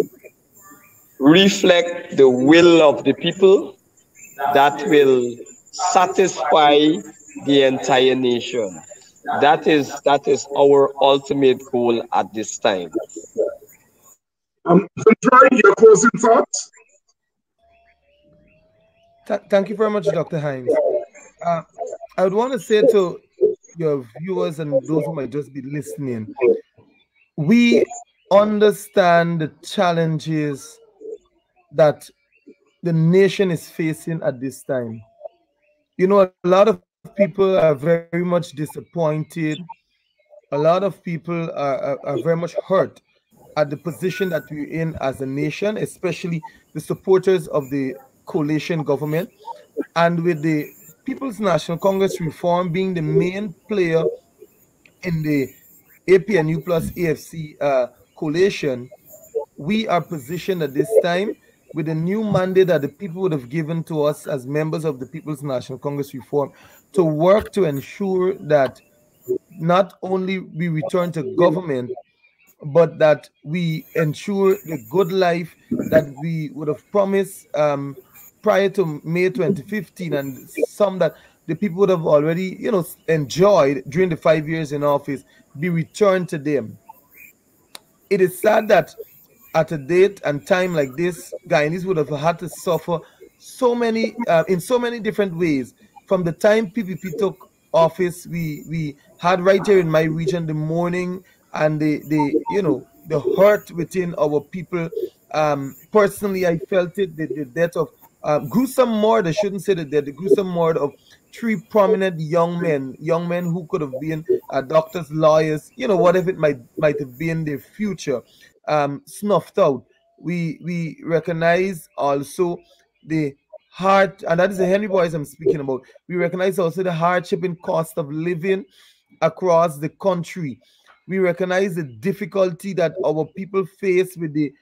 reflect the will of the people, that will satisfy the entire nation. That is our ultimate goal at this time. Khemraj, your closing thoughts? Thank you very much, Dr. Hines. I would want to say to your viewers and those who might just be listening, we understand the challenges that the nation is facing at this time. You know, a lot of people are very much disappointed. A lot of people are very much hurt at the position that we're in as a nation, especially the supporters of the coalition government. And with the People's National Congress reform being the main player in the APNU plus AFC coalition, we are positioned at this time with a new mandate that the people would have given to us as members of the People's National Congress reform to work to ensure that not only we return to government, but that we ensure the good life that we would have promised prior to May 2015, and some that the people would have already, enjoyed during the 5 years in office, be returned to them. It is sad that at a date and time like this, Guyanese would have had to suffer so many in so many different ways. From the time PPP took office, we had right here in my region the mourning and the hurt within our people. Personally, I felt it, the death of gruesome murder. I shouldn't say that, the gruesome murder of three prominent young men who could have been doctors, lawyers, whatever it might have been their future, snuffed out. We recognize also the hard, and that is the Henry Boys I'm speaking about. We recognize also the hardship and cost of living across the country. We recognize the difficulty that our people face with the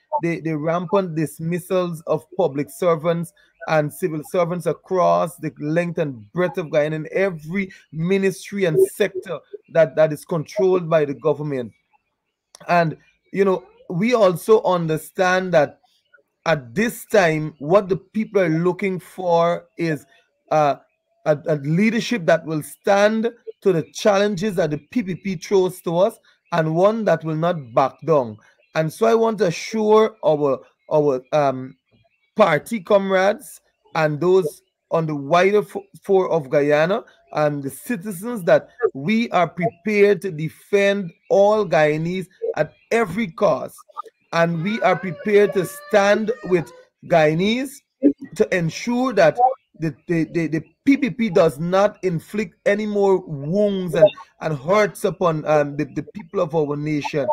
rampant dismissals of public servants and civil servants across the length and breadth of Guyana, in every ministry and sector that is controlled by the government. And we also understand that at this time, what the people are looking for is a leadership that will stand to the challenges that the PPP throws to us, and one that will not back down. And so I want to assure our party comrades and those on the wider fore of Guyana and the citizens that we are prepared to defend all Guyanese at every cost. And we are prepared to stand with Guyanese to ensure that the PPP does not inflict any more wounds and hurts upon the people of our nation.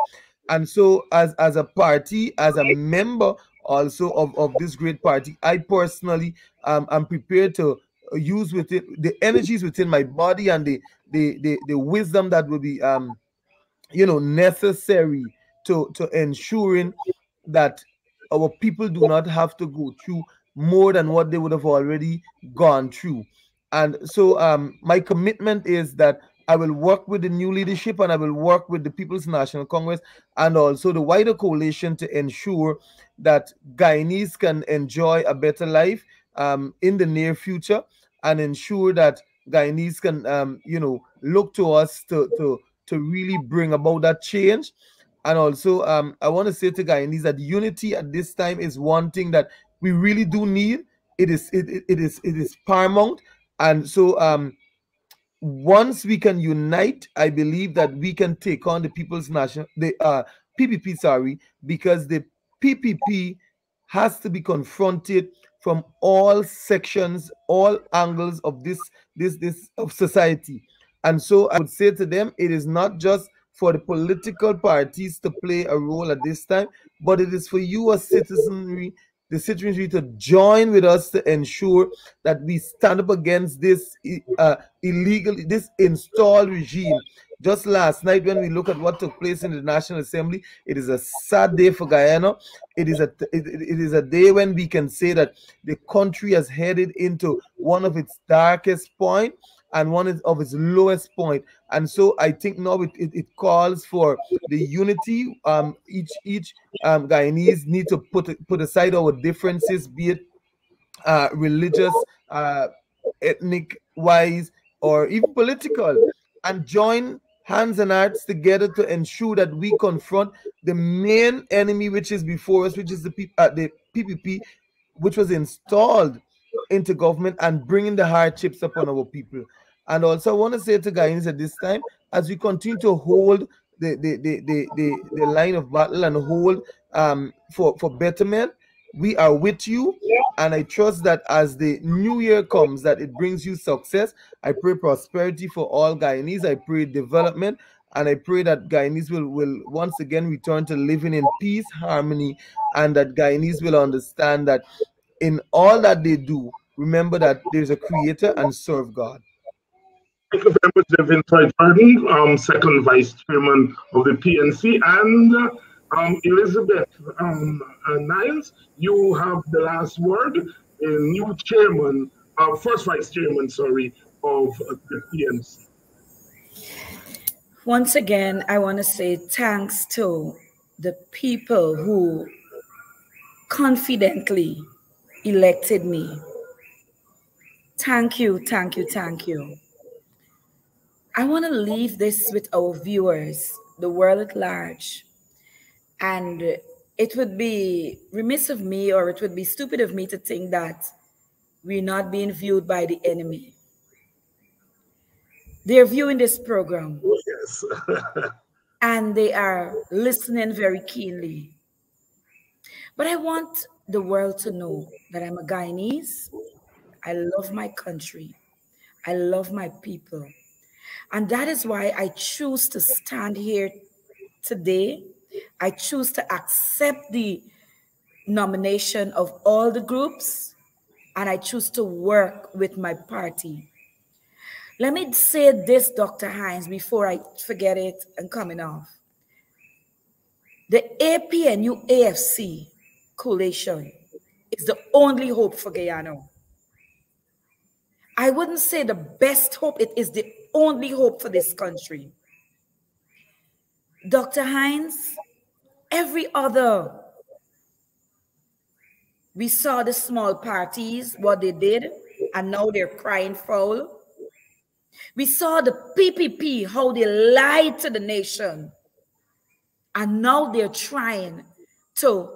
And so as a party, as a member also of this great party, I personally am prepared to use within the energies within my body and the wisdom that will be necessary to ensuring that our people do not have to go through more than what they would have already gone through. And so my commitment is that I will work with the new leadership, and I will work with the People's National Congress and also the wider coalition to ensure that Guyanese can enjoy a better life in the near future, and ensure that Guyanese can look to us to really bring about that change. And also I want to say to Guyanese that unity at this time is one thing that we really do need. It is paramount. And so once we can unite, I believe that we can take on the PPP, sorry, because the PPP has to be confronted from all sections, all angles of this of society. And so I would say to them, it is not just for the political parties to play a role at this time, but it is for you as citizenry, the citizenry, to join with us to ensure that we stand up against this illegal, this installed regime. Just last night, when we look at what took place in the National Assembly, it is a sad day for Guyana. It is a day when we can say that the country has headed into one of its darkest points and one of its lowest point. And so I think now it calls for the unity. Each Guyanese need to put aside our differences, be it religious, ethnic wise, or even political, and join hands and hearts together to ensure that we confront the main enemy which is before us, which is the PPP, which was installed into government and bringing the hardships upon our people. And also, I want to say to Guyanese at this time, as we continue to hold the line of battle and hold for betterment, we are with you. And I trust that as the new year comes, that it brings you success. I pray prosperity for all Guyanese. I pray development. And I pray that Guyanese will once again return to living in peace, harmony, and that Guyanese will understand that in all that they do, remember that there's a creator and serve God. Thank you very much, Devin Jordan, second vice chairman of the PNC, and Elizabeth Niles, you have the last word, new chairman, first vice chairman, sorry, of the PNC. Once again, I want to say thanks to the people who confidently elected me. Thank you, thank you, thank you. I want to leave this with our viewers, the world at large. And it would be remiss of me, or it would be stupid of me to think that we're not being viewed by the enemy. They're viewing this program. Yes. And they are listening very keenly. But I want the world to know that I'm a Guyanese. I love my country. I love my people. And that is why I choose to stand here today. I choose to accept the nomination of all the groups, and I choose to work with my party. Let me say this, Dr. Hines, before I forget it and coming off. The APNU-AFC coalition is the only hope for Guyana. I wouldn't say the best hope, it is the only hope for this country. Dr. Hines, every other, we saw the small parties, what they did, and now they're crying foul. We saw the PPP, how they lied to the nation. And now they're trying to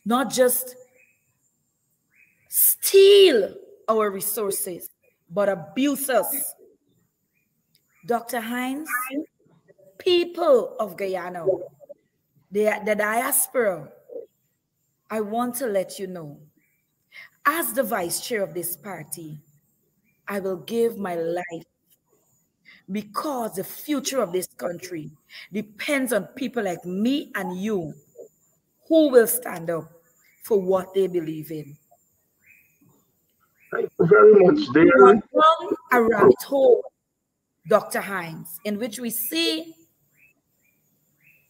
not just steal our resources, but abuse us. Dr. Hines, people of Guyana, the diaspora, I want to let you know, as the vice chair of this party, I will give my life, because the future of this country depends on people like me and you who will stand up for what they believe in. Thank you very much, dear. We are down a rabbit hole, Dr. Hines, in which we see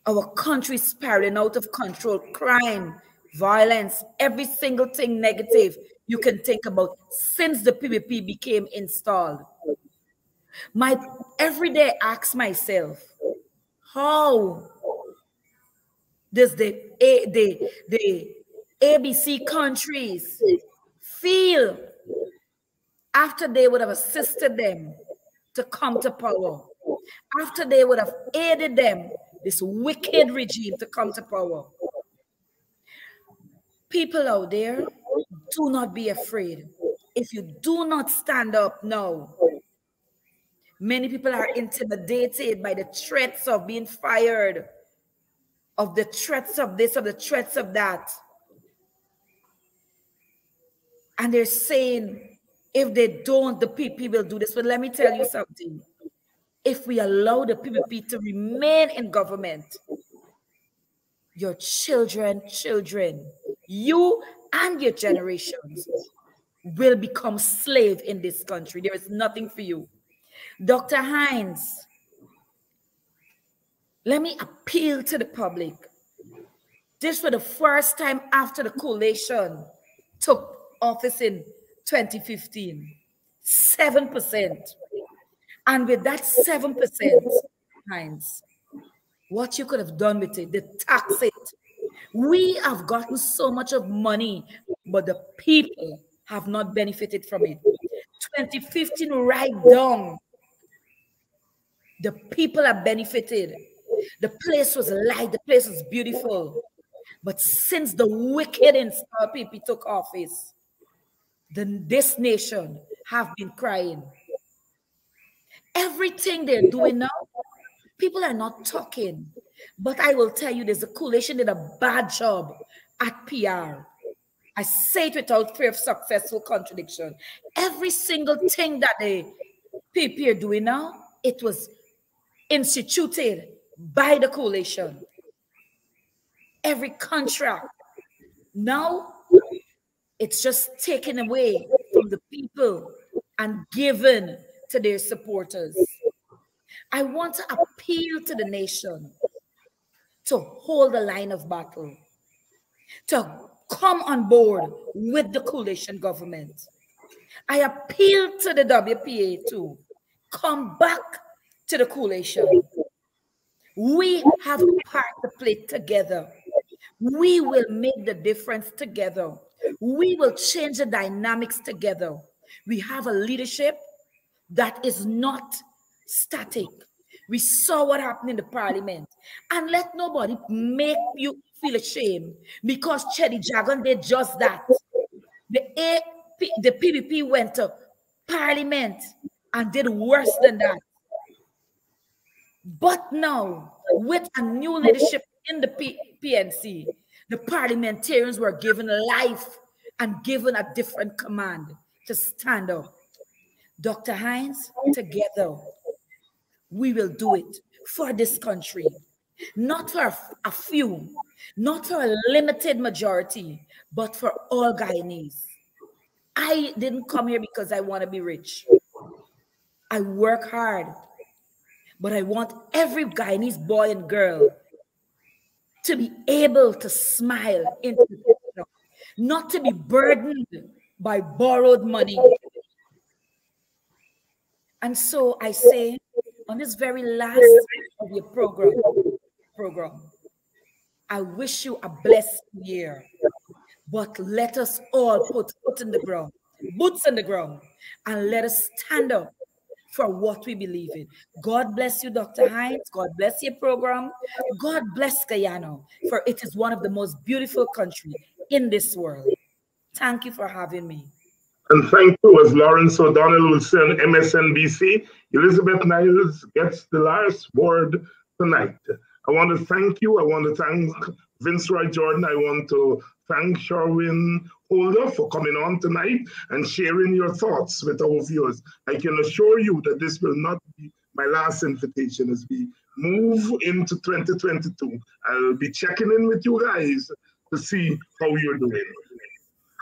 our country spiraling out of control, crime, violence, every single thing negative you can think about since the PPP became installed. My everyday ask myself, how does the ABC countries feel after they would have assisted them to come to power, after they would have aided them, this wicked regime, to come to power? People out there, do not be afraid. If you do not stand up now, many people are intimidated by the threats of being fired, of the threats of this, of the threats of that. And they're saying, if they don't, the PPP will do this. But let me tell you something. If we allow the PPP to remain in government, your children, you and your generations will become slaves in this country. There is nothing for you. Dr. Hines, let me appeal to the public. This was the first time after the coalition took office in 2015, 7%. And with that 7%, Hines, what you could have done with it, the tax it. We have gotten so much of money, but the people have not benefited from it. 2015 right down, the people have benefited. The place was light, the place was beautiful. But since the wicked installed people took office, then this nation have been crying. Everything they're doing now, people are not talking. But I will tell you, there's a coalition did a bad job at PR. I say it without fear of successful contradiction. Every single thing that the PP are doing now, it was instituted by the coalition. Every contract. Now, it's just taken away from the people and given to their supporters. I want to appeal to the nation to hold the line of battle, to come on board with the coalition government. I appeal to the WPA to come back to the coalition. We have a part to play together. We will make the difference together. We will change the dynamics together. We have a leadership that is not static. We saw what happened in the parliament. And let nobody make you feel ashamed because Chedi Jagan did just that. The PPP went to parliament and did worse than that. But now, with a new leadership in the PNC, the parliamentarians were given life and given a different command to stand up. Dr. Hines, together, we will do it for this country, not for a few, not for a limited majority, but for all Guyanese. I didn't come here because I want to be rich. I work hard, but I want every Guyanese boy and girl to be able to smile into the future, not to be burdened by borrowed money. And so I say, on this very last of your program, I wish you a blessed year. But let us all put boots in the ground, and let us stand up for what we believe in. God bless you, Dr. Hines. God bless your program. God bless Guyana, for it is one of the most beautiful countries in this world. Thank you for having me. And thank you, as Lawrence O'Donnell will say on MSNBC, Elizabeth Niles gets the last word tonight. I want to thank you. I want to thank Vince Roy Jordan. I want to thank Sherwin Holder for coming on tonight and sharing your thoughts with our viewers. I can assure you that this will not be my last invitation as we move into 2022. I'll be checking in with you guys to see how you're doing.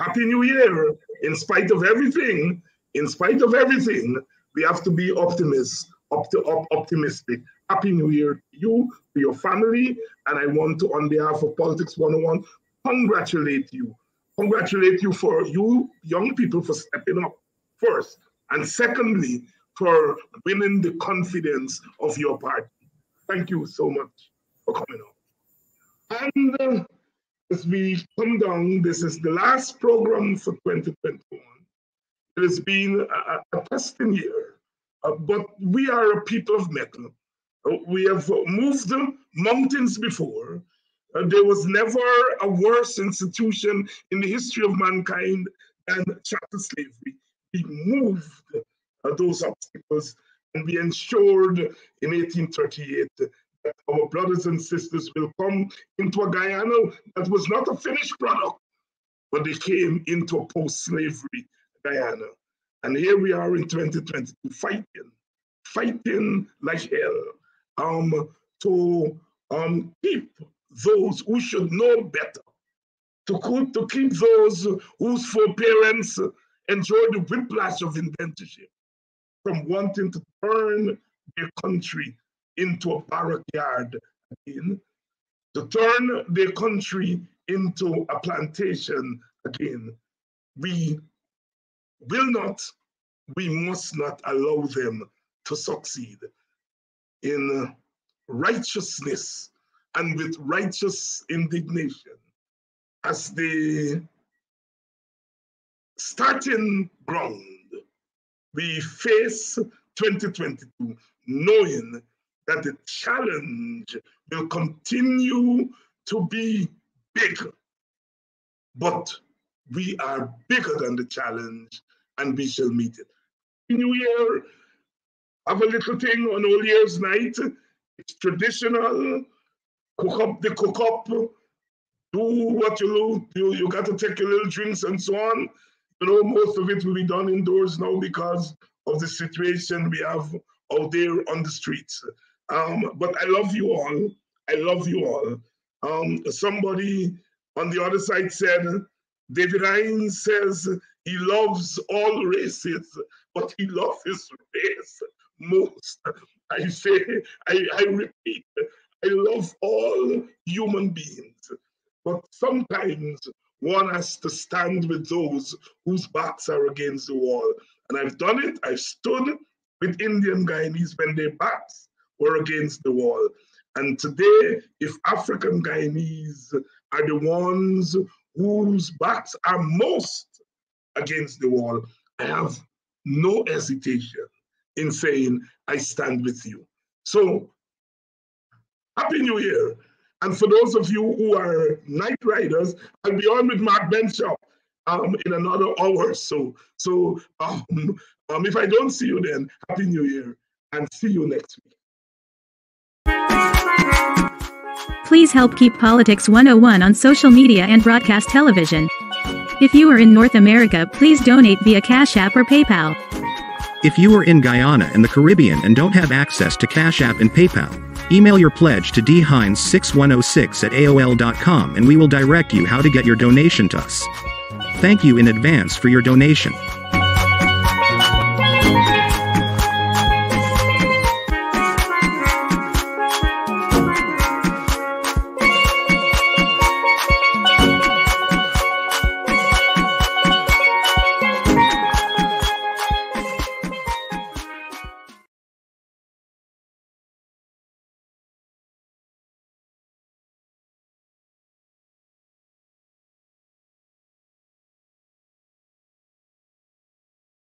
Happy New Year. In spite of everything, we have to be optimists, optimistic. Happy New Year to you, to your family, and I want to, on behalf of Politics 101, congratulate you. Congratulate you for you young people for stepping up first, and secondly, for winning the confidence of your party. Thank you so much for coming on. And as we come down, this is the last program for 2021. It has been a testing year, but we are a people of metal. We have moved mountains before. There was never a worse institution in the history of mankind than chattel slavery. We moved those obstacles, and we ensured in 1838 that our brothers and sisters will come into a Guyana that was not a finished product, but they came into a post-slavery Guyana. And here we are in 2022 fighting like hell to keep those who should know better, to keep those whose foreparents enjoyed the whiplash of indentureship from wanting to turn their country into a barrack yard again, to turn their country into a plantation again. We will not, we must not allow them to succeed. In righteousness and with righteous indignation, as the starting ground, we face 2022 knowing that the challenge will continue to be big, but we are bigger than the challenge and we shall meet it. New Year, have a little thing on All Year's night. It's traditional. Cook up the cook up. Do what you do. You got to take your little drinks and so on. You know, most of it will be done indoors now because of the situation we have out there on the streets. But I love you all. I love you all. Somebody on the other side said, David Hines says he loves all races, but he loves his race most. I say, I repeat, I love all human beings, but sometimes one has to stand with those whose backs are against the wall. And I've done it. I've stood with Indian Guyanese when their backs were against the wall. And today, if African Guyanese are the ones whose backs are most against the wall, I have no hesitation in saying, I stand with you. So, Happy New Year. And for those of you who are night riders, I'll be on with Mark Benchop in another hour or so. So if I don't see you then, Happy New Year and see you next week. Please help keep Politics 101 on social media and broadcast television. If you are in North America, please donate via Cash App or PayPal. If you are in Guyana and the Caribbean and don't have access to Cash App and PayPal, email your pledge to dhines6106@aol.com and we will direct you how to get your donation to us. Thank you in advance for your donation.